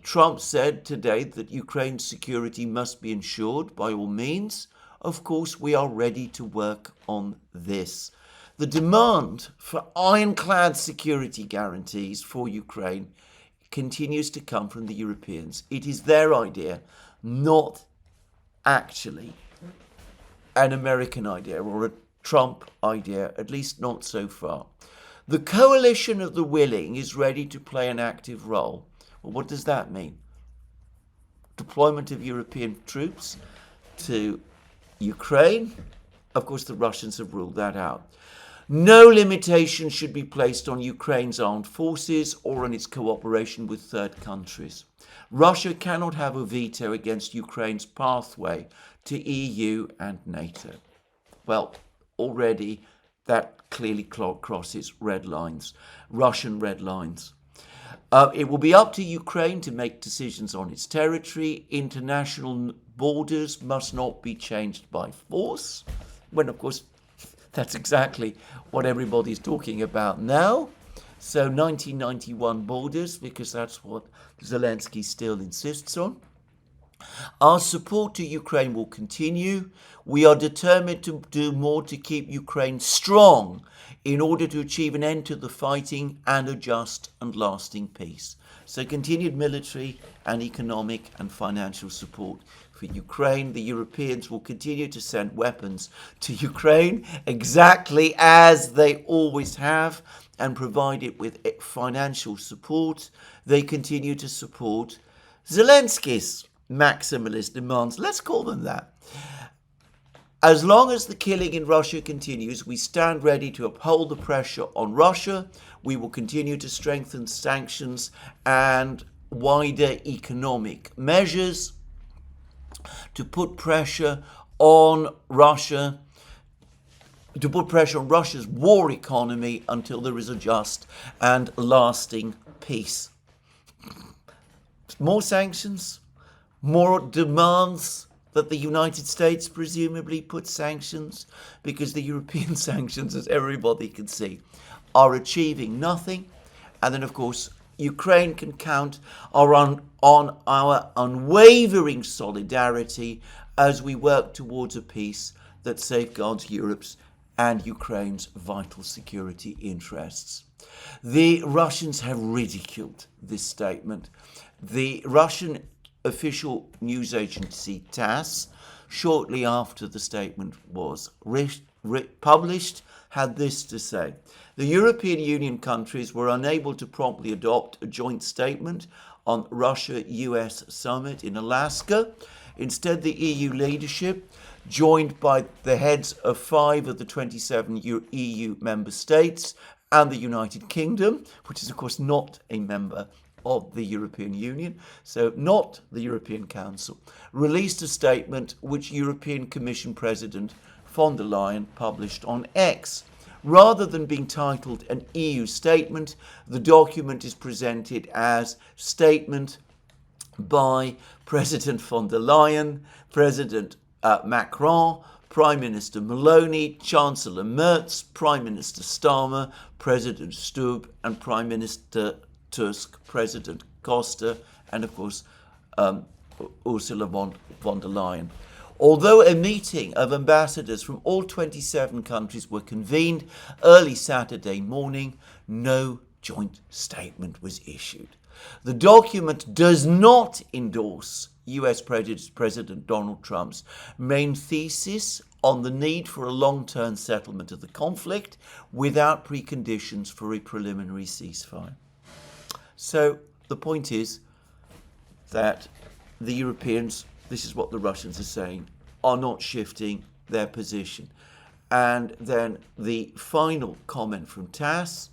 Trump said today that Ukraine's security must be ensured by all means. Of course, we are ready to work on this. The demand for ironclad security guarantees for Ukraine continues to come from the Europeans. It is their idea, not actually an American idea or a Trump idea, at least not so far. The coalition of the willing is ready to play an active role. Well, what does that mean? Deployment of European troops to Ukraine? Of course, the Russians have ruled that out. No limitation should be placed on Ukraine's armed forces or on its cooperation with third countries. Russia cannot have a veto against Ukraine's pathway to EU and NATO. Well, already that clearly crosses red lines, Russian red lines. It will be up to Ukraine to make decisions on its territory. International borders must not be changed by force. When, of course, that's exactly what everybody's talking about now. So 1991 borders, because that's what Zelensky still insists on. Our support to Ukraine will continue. We are determined to do more to keep Ukraine strong in order to achieve an end to the fighting and a just and lasting peace. So continued military and economic and financial support for Ukraine. The Europeans will continue to send weapons to Ukraine exactly as they always have and provide it with financial support. They continue to support Zelensky's maximalist demands, let's call them that. As long as the killing in Russia continues, we stand ready to uphold the pressure on Russia. We will continue to strengthen sanctions and wider economic measures to put pressure on Russia, to put pressure on Russia's war economy until there is a just and lasting peace. More sanctions, more demands that the United States presumably put sanctions, because the European sanctions, as everybody can see, are achieving nothing. And then, of course, Ukraine can count on our unwavering solidarity as we work towards a peace that safeguards Europe's and Ukraine's vital security interests. The Russians have ridiculed this statement. The Russian official news agency TASS, shortly after the statement was published, had this to say: the European Union countries were unable to promptly adopt a joint statement on Russia-US summit in Alaska. Instead, the EU leadership, joined by the heads of 5 of the 27 EU member states and the United Kingdom, which is of course not a member of the European Union, so not the European Council, released a statement which European Commission President von der Leyen published on X. Rather than being titled an EU statement, the document is presented as statement by President von der Leyen, President Macron, Prime Minister Meloni, Chancellor Merz, Prime Minister Starmer, President Stubb, and Prime Minister Tusk, President Costa, and of course Ursula von der Leyen. Although a meeting of ambassadors from all 27 countries were convened early Saturday morning, no joint statement was issued. The document does not endorse US President Donald Trump's main thesis on the need for a long-term settlement of the conflict without preconditions for a preliminary ceasefire. So the point is that the Europeans, this is what the Russians are saying, are not shifting their position. And then the final comment from TASS,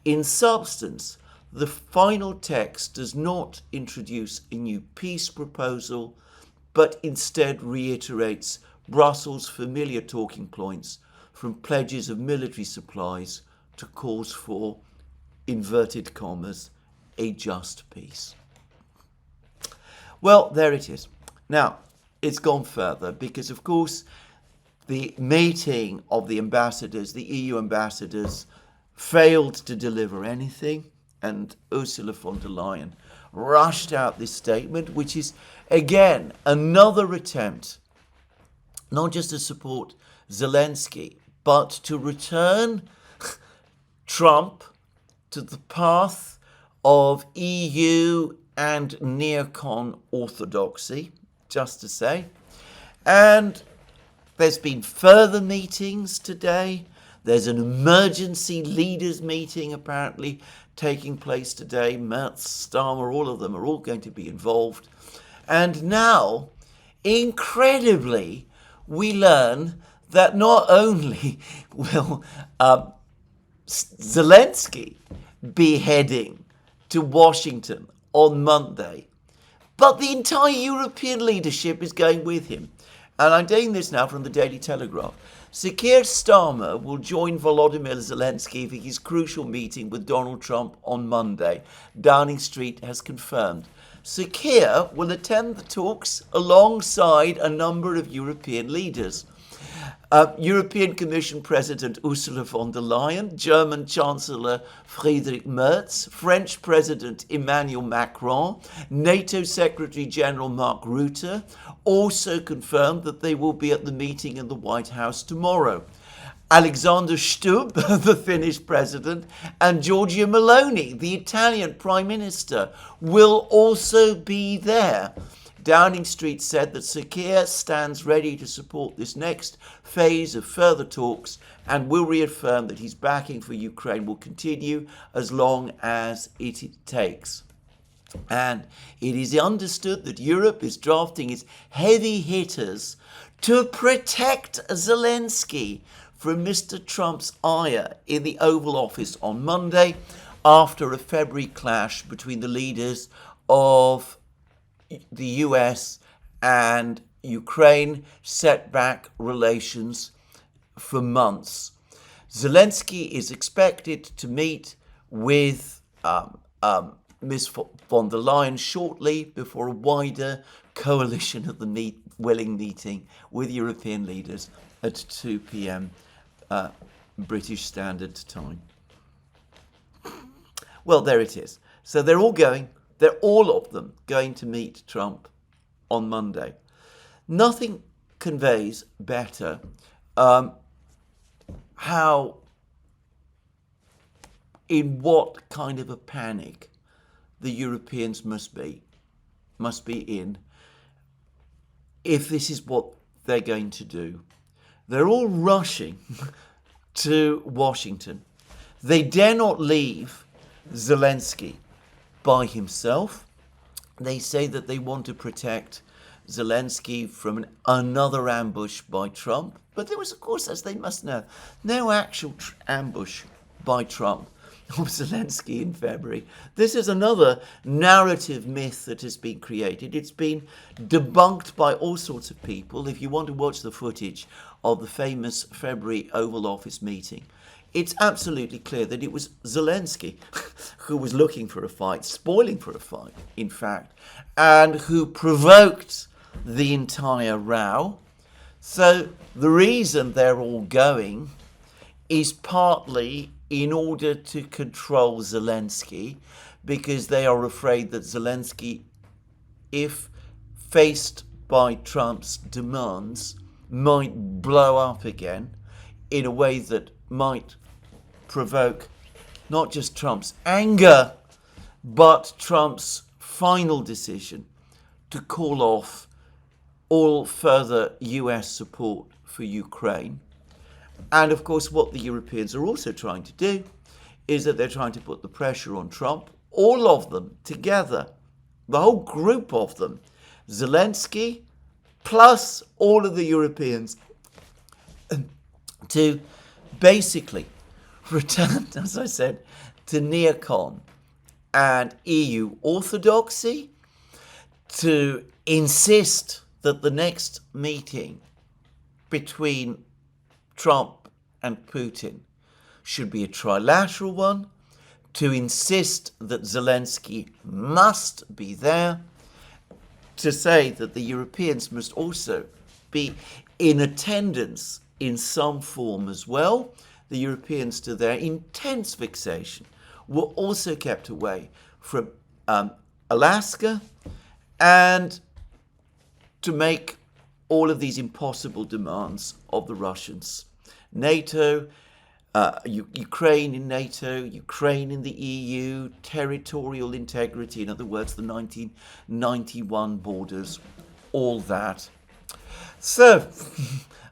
in substance, the final text does not introduce a new peace proposal, but instead reiterates Brussels' familiar talking points from pledges of military supplies to calls for, inverted commas, a just peace. Well, there it is. Now, it's gone further because, of course, the meeting of the ambassadors, the EU ambassadors, failed to deliver anything, and Ursula von der Leyen rushed out this statement, which is, again, another attempt not just to support Zelensky, but to return Trump to the path of EU and neocon orthodoxy, just to say. And there's been further meetings today. There's an emergency leaders meeting apparently taking place today. Merz, Starmer, all of them are all going to be involved. And now, incredibly, we learn that not only will Zelensky be heading to Washington on Monday, but the entire European leadership is going with him. And I'm doing this now from the Daily Telegraph. Sir Keir Starmer will join Volodymyr Zelensky for his crucial meeting with Donald Trump on Monday, Downing Street has confirmed. Sir Keir will attend the talks alongside a number of European leaders. European Commission President Ursula von der Leyen, German Chancellor Friedrich Merz, French President Emmanuel Macron, NATO Secretary General Mark Rutte also confirmed that they will be at the meeting in the White House tomorrow. Alexander Stubb, the Finnish president, and Giorgia Meloni, the Italian Prime Minister, will also be there. Downing Street said that Sir Keir stands ready to support this next phase of further talks and will reaffirm that his backing for Ukraine will continue as long as it takes. And it is understood that Europe is drafting its heavy hitters to protect Zelensky from Mr. Trump's ire in the Oval Office on Monday after a February clash between the leaders of the US and Ukraine set back relations for months. Zelensky is expected to meet with Ms. von der Leyen shortly before a wider coalition of the willing meeting with European leaders at 2 p.m. British Standard Time. Well, there it is. So they're all going. They're all of them going to meet Trump on Monday. Nothing conveys better how, in what kind of a panic the Europeans must be in if this is what they're going to do. They're all rushing to Washington. They dare not leave Zelensky by himself. They say that they want to protect Zelensky from another ambush by Trump. But there was, of course, as they must know, no actual ambush by Trump of Zelensky in February. This is another narrative myth that has been created. It's been debunked by all sorts of people. If you want to watch the footage of the famous February Oval Office meeting, it's absolutely clear that it was Zelensky who was looking for a fight, spoiling for a fight, in fact, and who provoked the entire row. So the reason they're all going is partly in order to control Zelensky, because they are afraid that Zelensky, if faced by Trump's demands, might blow up again in a way that might provoke not just Trump's anger, but Trump's final decision to call off all further US support for Ukraine. And of course, what the Europeans are also trying to do is that they're trying to put the pressure on Trump, all of them together, the whole group of them, Zelensky plus all of the Europeans, to basically return, as I said, to neocon and EU orthodoxy, to insist that the next meeting between Trump and Putin should be a trilateral one, to insist that Zelensky must be there, to say that the Europeans must also be in attendance in some form as well. The Europeans, to their intense vexation, were also kept away from Alaska, and to make all of these impossible demands of the Russians. NATO, Ukraine in NATO, Ukraine in the EU, territorial integrity, in other words, the 1991 borders, all that. So,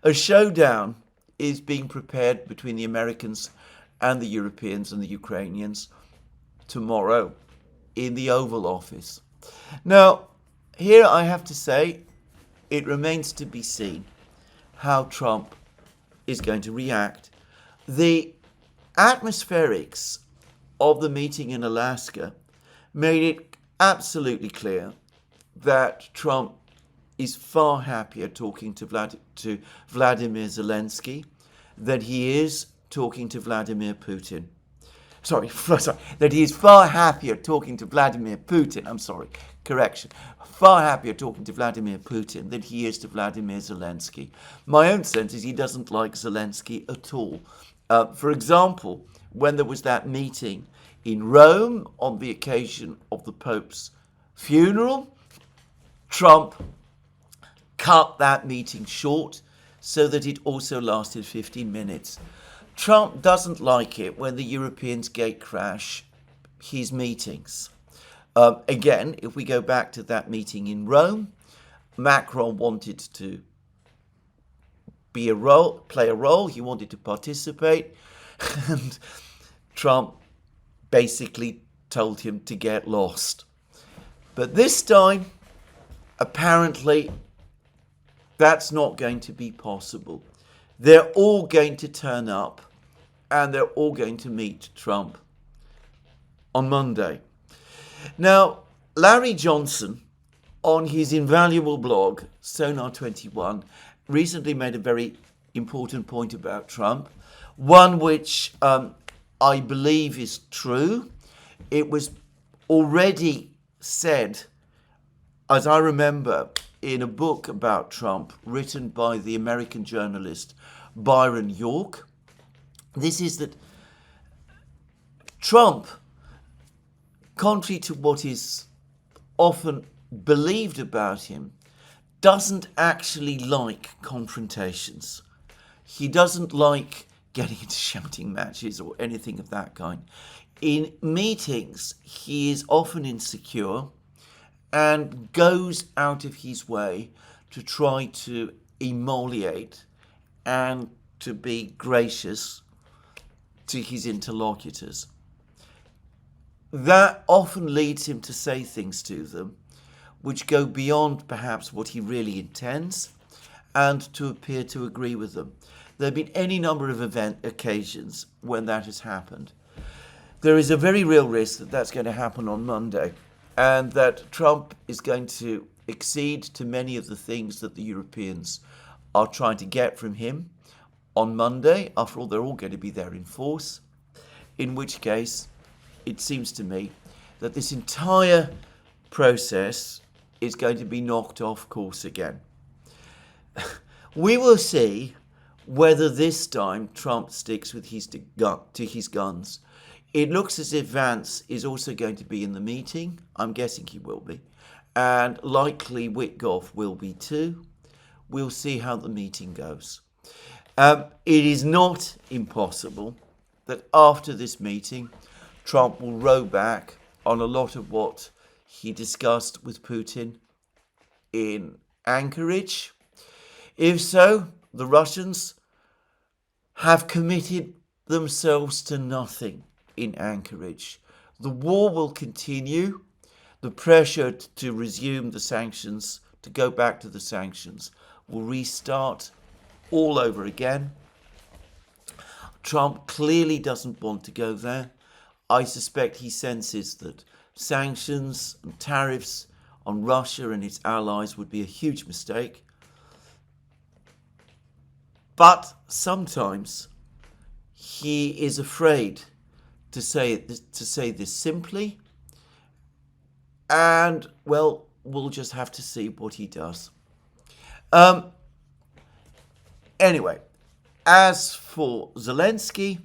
a showdown is being prepared between the Americans and the Europeans and the Ukrainians tomorrow in the Oval Office. Now, here I have to say, it remains to be seen how Trump is going to react. The atmospherics of the meeting in Alaska made it absolutely clear that Trump is far happier talking to Vladimir Zelensky than he is talking to Vladimir Putin. Sorry, that he is far happier talking to Vladimir Putin. Correction. Far happier talking to Vladimir Putin than he is to Vladimir Zelensky. My own sense is he doesn't like Zelensky at all. For example, when there was that meeting in Rome on the occasion of the Pope's funeral, Trump cut that meeting short so that it also lasted 15 minutes. Trump doesn't like it when the Europeans gatecrash his meetings. Again, if we go back to that meeting in Rome, Macron wanted to play a role, he wanted to participate, and Trump basically told him to get lost. But this time, apparently, that's not going to be possible. They're all going to turn up and they're all going to meet Trump on Monday. Now, Larry Johnson, on his invaluable blog, Sonar21, recently made a very important point about Trump, one which I believe is true. It was already said, as I remember, in a book about Trump written by the American journalist Byron York. This is that Trump, contrary to what is often believed about him, doesn't actually like confrontations. He doesn't like getting into shouting matches or anything of that kind. In meetings, he is often insecure and goes out of his way to try to emoliate and to be gracious to his interlocutors. That often leads him to say things to them which go beyond perhaps what he really intends and to appear to agree with them. There have been any number of occasions when that has happened. There is a very real risk that that's going to happen on Monday, and that Trump is going to accede to many of the things that the Europeans are trying to get from him on Monday. After all, they're all going to be there in force, in which case it seems to me that this entire process is going to be knocked off course again. We will see whether this time Trump sticks with to his guns. It looks as if Vance is also going to be in the meeting. I'm guessing he will be. And likely Witkoff will be too. We'll see how the meeting goes. It is not impossible that after this meeting, Trump will row back on a lot of what he discussed with Putin in Anchorage? If so, the Russians have committed themselves to nothing in Anchorage. The war will continue. The pressure to resume the sanctions, to go back to the sanctions, will restart all over again. Trump clearly doesn't want to go there. I suspect he senses that sanctions and tariffs on Russia and its allies would be a huge mistake. But sometimes he is afraid to say this simply, and well, we'll just have to see what he does. Anyway, as for Zelensky,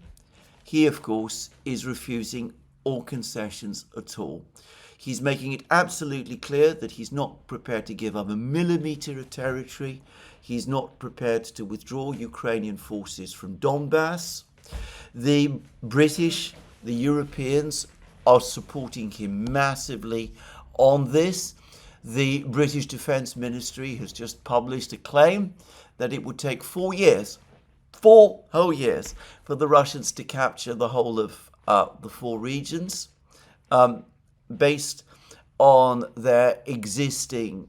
he of course is refusing all concessions at all. He's making it absolutely clear that he's not prepared to give up a millimeter of territory. He's not prepared to withdraw Ukrainian forces from Donbass. The British, the Europeans are supporting him massively on this. The British Defence Ministry has just published a claim that it would take 4 years, 4 whole years, for the Russians to capture the whole of the 4 regions, based on their existing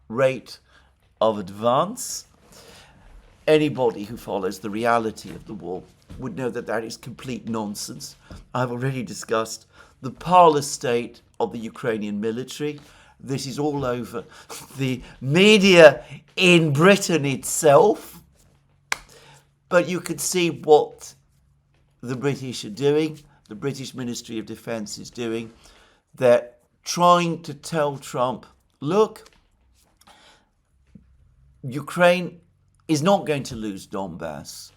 rate of advance. Anybody who follows the reality of the war would know that that is complete nonsense. I've already discussed the parlous state of the Ukrainian military. This is all over the media in Britain itself. But you could see what the British are doing, the British Ministry of Defence is doing. They're trying to tell Trump, look, Ukraine is not going to lose Donbass.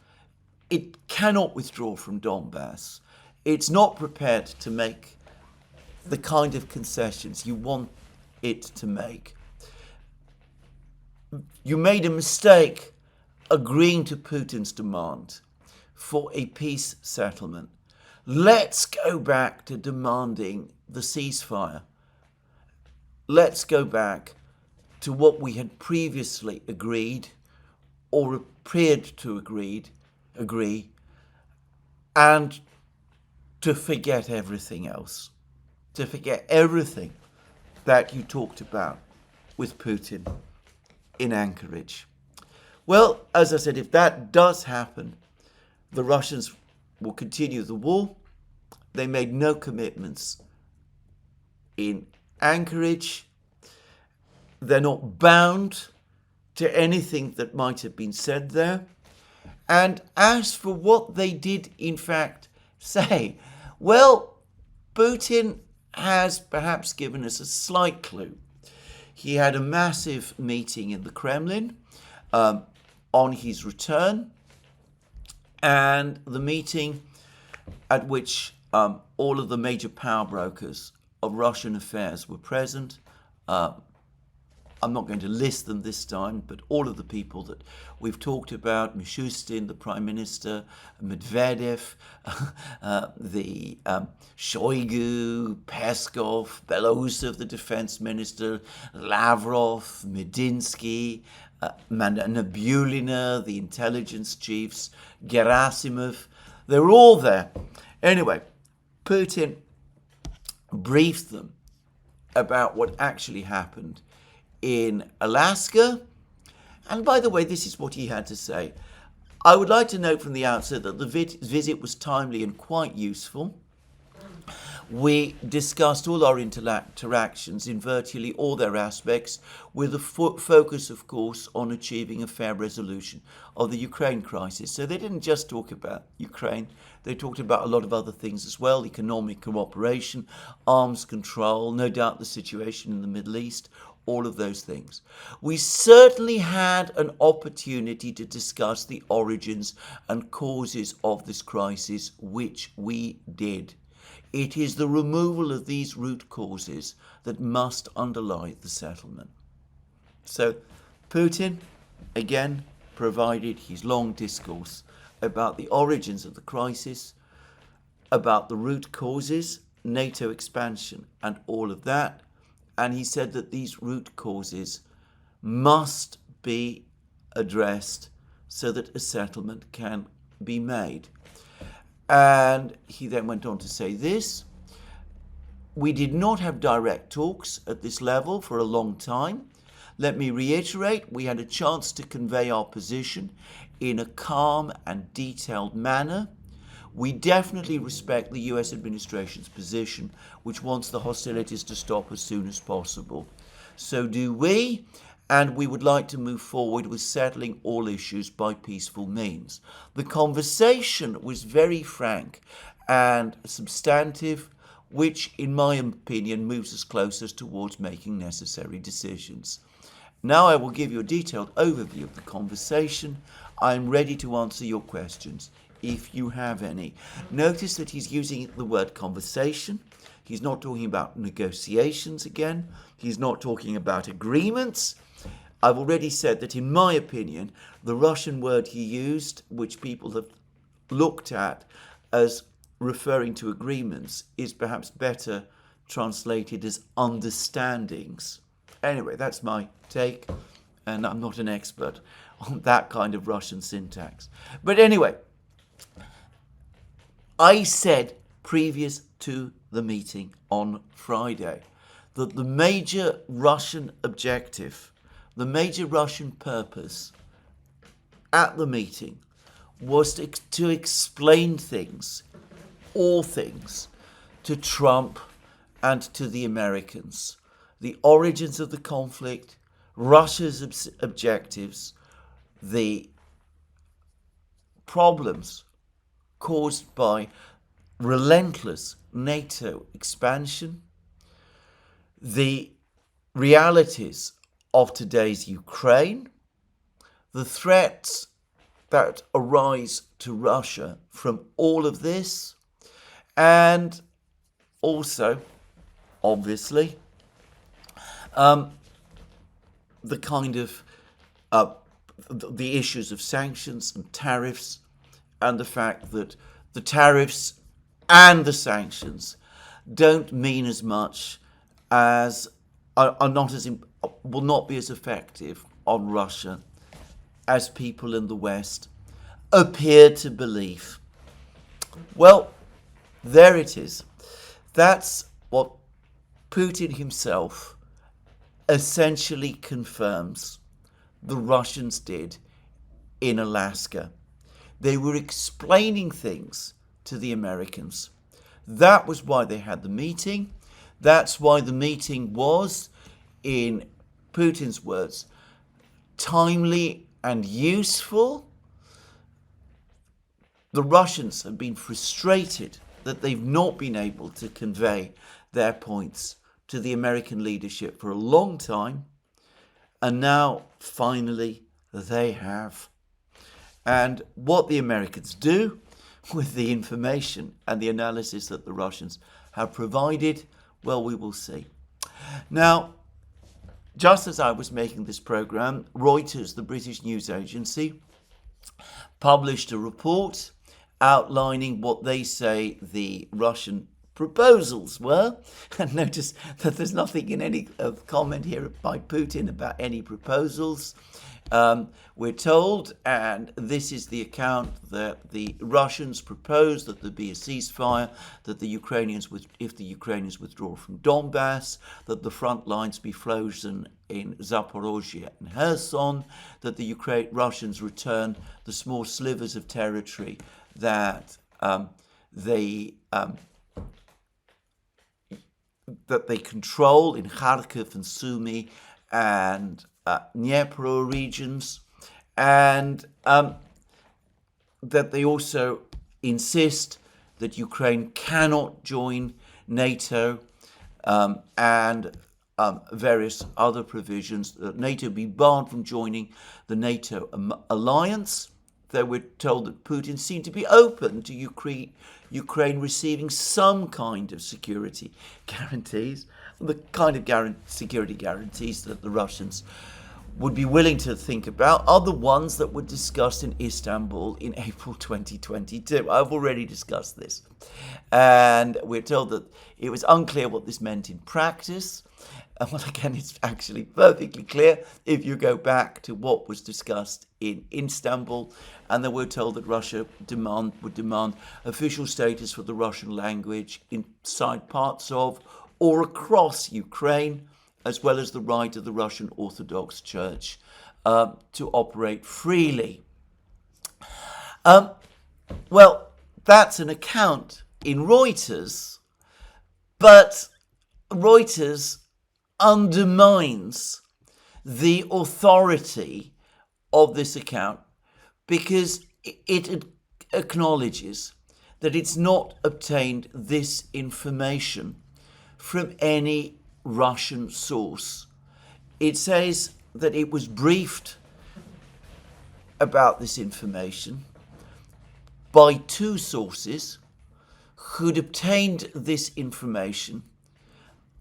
It cannot withdraw from Donbass. It's not prepared to make the kind of concessions you want it to make. You made a mistake agreeing to Putin's demand for a peace settlement. Let's go back to demanding the ceasefire. Let's go back to what we had previously agreed or appeared to agree, and to forget everything else, to forget everything that you talked about with Putin in Anchorage. Well, as I said, if that does happen, the Russians will continue the war. They made no commitments in Anchorage. They're not bound to anything that might have been said there. And as for what they did in fact say, well, Putin has perhaps given us a slight clue. He had a massive meeting in the Kremlin on his return, and the meeting at which all of the major power brokers of Russian affairs were present. I'm not going to list them this time, but all of the people that we've talked about, Mishustin, the Prime Minister, Medvedev, the Shoigu, Peskov, Belousov, the Defense Minister, Lavrov, Medinsky, Nabulina, the intelligence chiefs, Gerasimov, they're all there. Anyway, Putin briefed them about what actually happened in Alaska. And by the way, this is what he had to say. I would like to note from the outset that the visit was timely and quite useful. We discussed all our interactions in virtually all their aspects, with a focus, of course, on achieving a fair resolution of the Ukraine crisis. So they didn't just talk about Ukraine, they talked about a lot of other things as well: economic cooperation, arms control, no doubt the situation in the Middle East, all of those things. We certainly had an opportunity to discuss the origins and causes of this crisis, which we did. It is the removal of these root causes that must underlie the settlement. So Putin, again, provided his long discourse about the origins of the crisis, about the root causes, NATO expansion, and all of that. And he said that these root causes must be addressed so that a settlement can be made. And he then went on to say this: we did not have direct talks at this level for a long time. Let me reiterate, we had a chance to convey our position in a calm and detailed manner. We definitely respect the US administration's position, which wants the hostilities to stop as soon as possible. So do we, and we would like to move forward with settling all issues by peaceful means. The conversation was very frank and substantive, which, in my opinion, moves us closer towards making necessary decisions. Now I will give you a detailed overview of the conversation. I'm ready to answer your questions, if you have any. Notice that he's using the word conversation. He's not talking about negotiations again. He's not talking about agreements. I've already said that, in my opinion, the Russian word he used, which people have looked at as referring to agreements, is perhaps better translated as understandings. Anyway, that's my take, and I'm not an expert on that kind of Russian syntax. But anyway, I said previous to the meeting on Friday that the major Russian objective, the major Russian purpose at the meeting was to explain things, all things, to Trump and to the Americans. The origins of the conflict, Russia's objectives, the problems caused by relentless NATO expansion, the realities of today's Ukraine, the threats that arise to Russia from all of this, and also, obviously, the kind of the issues of sanctions and tariffs, and the fact that the tariffs and the sanctions don't mean as much as will not be as effective on Russia as people in the West appear to believe. Well, there it is. That's what Putin himself essentially confirms the Russians did in Alaska. They were explaining things to the Americans. That was why they had the meeting. That's why the meeting was, in Putin's words, timely and useful. The Russians have been frustrated that they've not been able to convey their points to the American leadership for a long time, and now finally they have. And what the Americans do with the information and the analysis that the Russians have provided, well, we will see. Now, just as I was making this program, Reuters, the British news agency, published a report outlining what they say the Russian proposals were. And notice that there's nothing in any comment here by Putin about any proposals. We're told, and this is the account, that the Russians propose that there be a ceasefire, that the Ukrainians, if the Ukrainians withdraw from Donbass, that the front lines be frozen in Zaporozhye and Kherson, that the Russians return the small slivers of territory that they control in Kharkiv and Sumy and Dnipro regions, and that they also insist that Ukraine cannot join NATO, and various other provisions, that NATO be barred from joining the NATO alliance. They were told that Putin seemed to be open to Ukraine receiving some kind of security guarantees, the kind of security guarantees that the Russians would be willing to think about are the ones that were discussed in Istanbul in April 2022. I've already discussed this. And we're told that it was unclear what this meant in practice. Well, again, it's actually perfectly clear if you go back to what was discussed in Istanbul. And then we're told that Russia would demand official status for the Russian language inside parts of or across Ukraine, as well as the right of the Russian Orthodox Church to operate freely. Well, that's an account in Reuters, but Reuters undermines the authority of this account because it acknowledges that it's not obtained this information from any Russian source. It says that it was briefed about this information by two sources who'd obtained this information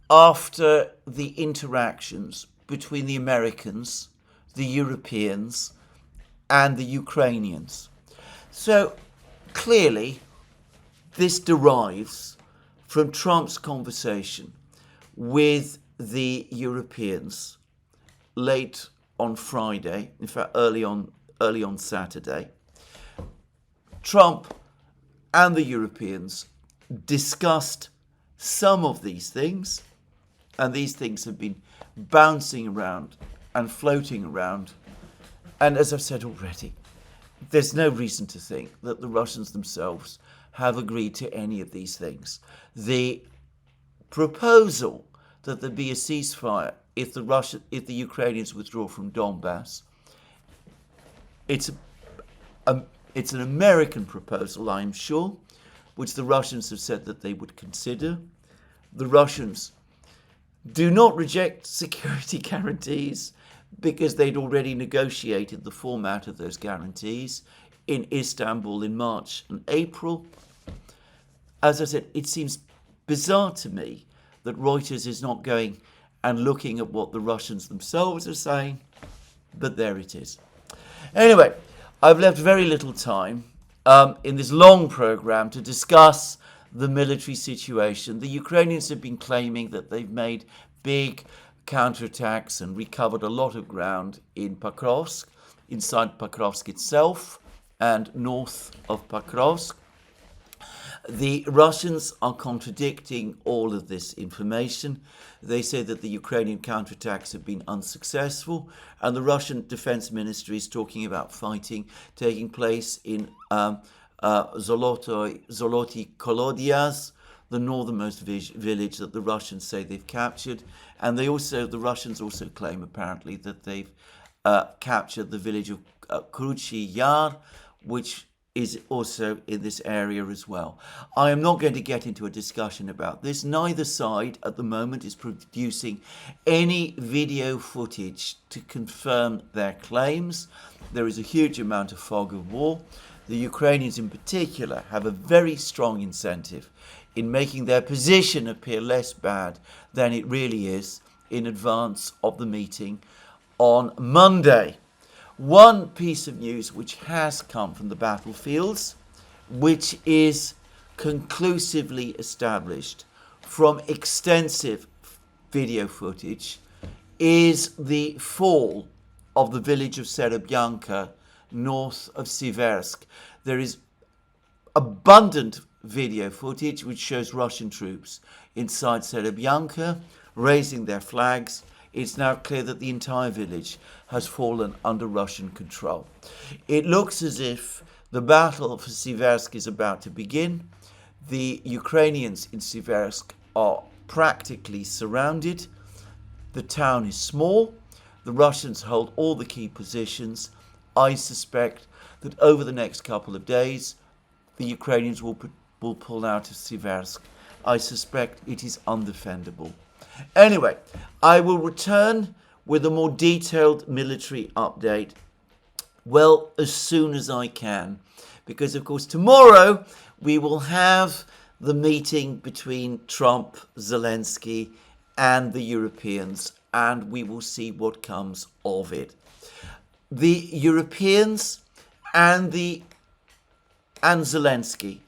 after the interactions between the Americans, the Europeans, and the Ukrainians. So clearly, this derives from Trump's conversation with the Europeans late on Friday, in fact early on Saturday. Trump and the Europeans discussed some of these things, and these things have been bouncing around and floating around. And as I've said already, there's no reason to think that the Russians themselves have agreed to any of these things. The proposal that there be a ceasefire if the Ukrainians withdraw from Donbass, it's an American proposal, I'm sure, which the Russians have said that they would consider. The Russians do not reject security guarantees because they'd already negotiated the format of those guarantees in Istanbul in March and April. As I said, it seems bizarre to me that Reuters is not going and looking at what the Russians themselves are saying, but there it is. Anyway, I've left very little time in this long program to discuss the military situation. The Ukrainians have been claiming that they've made big counterattacks and recovered a lot of ground in Pakrovsk, inside Pakrovsk itself and north of Pakrovsk. The Russians are contradicting all of this information. They say that the Ukrainian counterattacks have been unsuccessful, and the Russian Defense Ministry is talking about fighting taking place in Zoloty Kolodyaz, the northernmost village that the Russians say they've captured. And the Russians also claim apparently that they've captured the village of Kruchi Yar, which is also in this area as well. I am not going to get into a discussion about this. Neither side at the moment is producing any video footage to confirm their claims. There is a huge amount of fog of war. The Ukrainians in particular have a very strong incentive in making their position appear less bad than it really is in advance of the meeting on Monday. One piece of news which has come from the battlefields, which is conclusively established from extensive video footage, is the fall of the village of Serebyanka north of Siversk. There is abundant video footage which shows Russian troops inside Serebyanka raising their flags. It's now clear that the entire village has fallen under Russian control. It looks as if the battle for Siversk is about to begin. The Ukrainians in Siversk are practically surrounded. The town is small. The Russians hold all the key positions. I suspect that over the next couple of days, the Ukrainians will pull out of Siversk. I suspect it is undefendable. Anyway, I will return with a more detailed military update, well, as soon as I can. Because, of course, tomorrow we will have the meeting between Trump, Zelensky, and the Europeans. and we will see what comes of it. The Europeans and Zelensky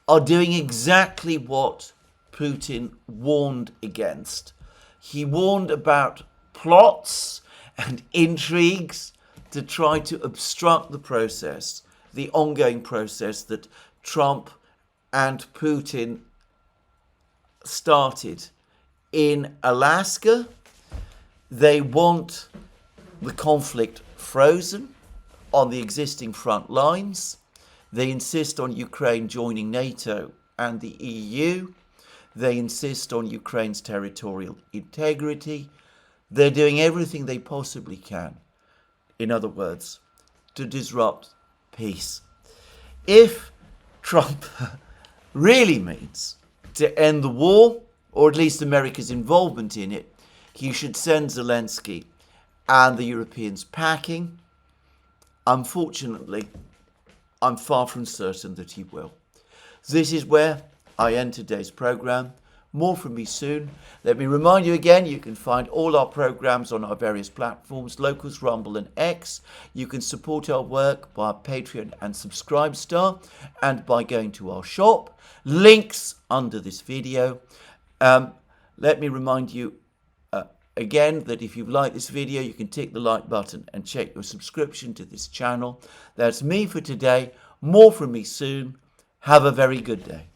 are doing exactly what Putin warned against. He warned about plots and intrigues to try to obstruct the process, the ongoing process that Trump and Putin started in Alaska. They want the conflict frozen on the existing front lines. They insist on Ukraine joining NATO and the EU. They insist on Ukraine's territorial integrity. They're doing everything they possibly can, in other words, to disrupt peace. If Trump really means to end the war, or at least America's involvement in it, he should send Zelensky and the Europeans packing. Unfortunately, I'm far from certain that he will. This is where I end today's programme. More from me soon. Let me remind you again, you can find all our programmes on our various platforms, Locals, Rumble and X. You can support our work via Patreon and Subscribestar and by going to our shop. Links under this video. Let me remind you again that if you've liked this video, you can tick the like button and check your subscription to this channel. That's me for today. More from me soon. Have a very good day.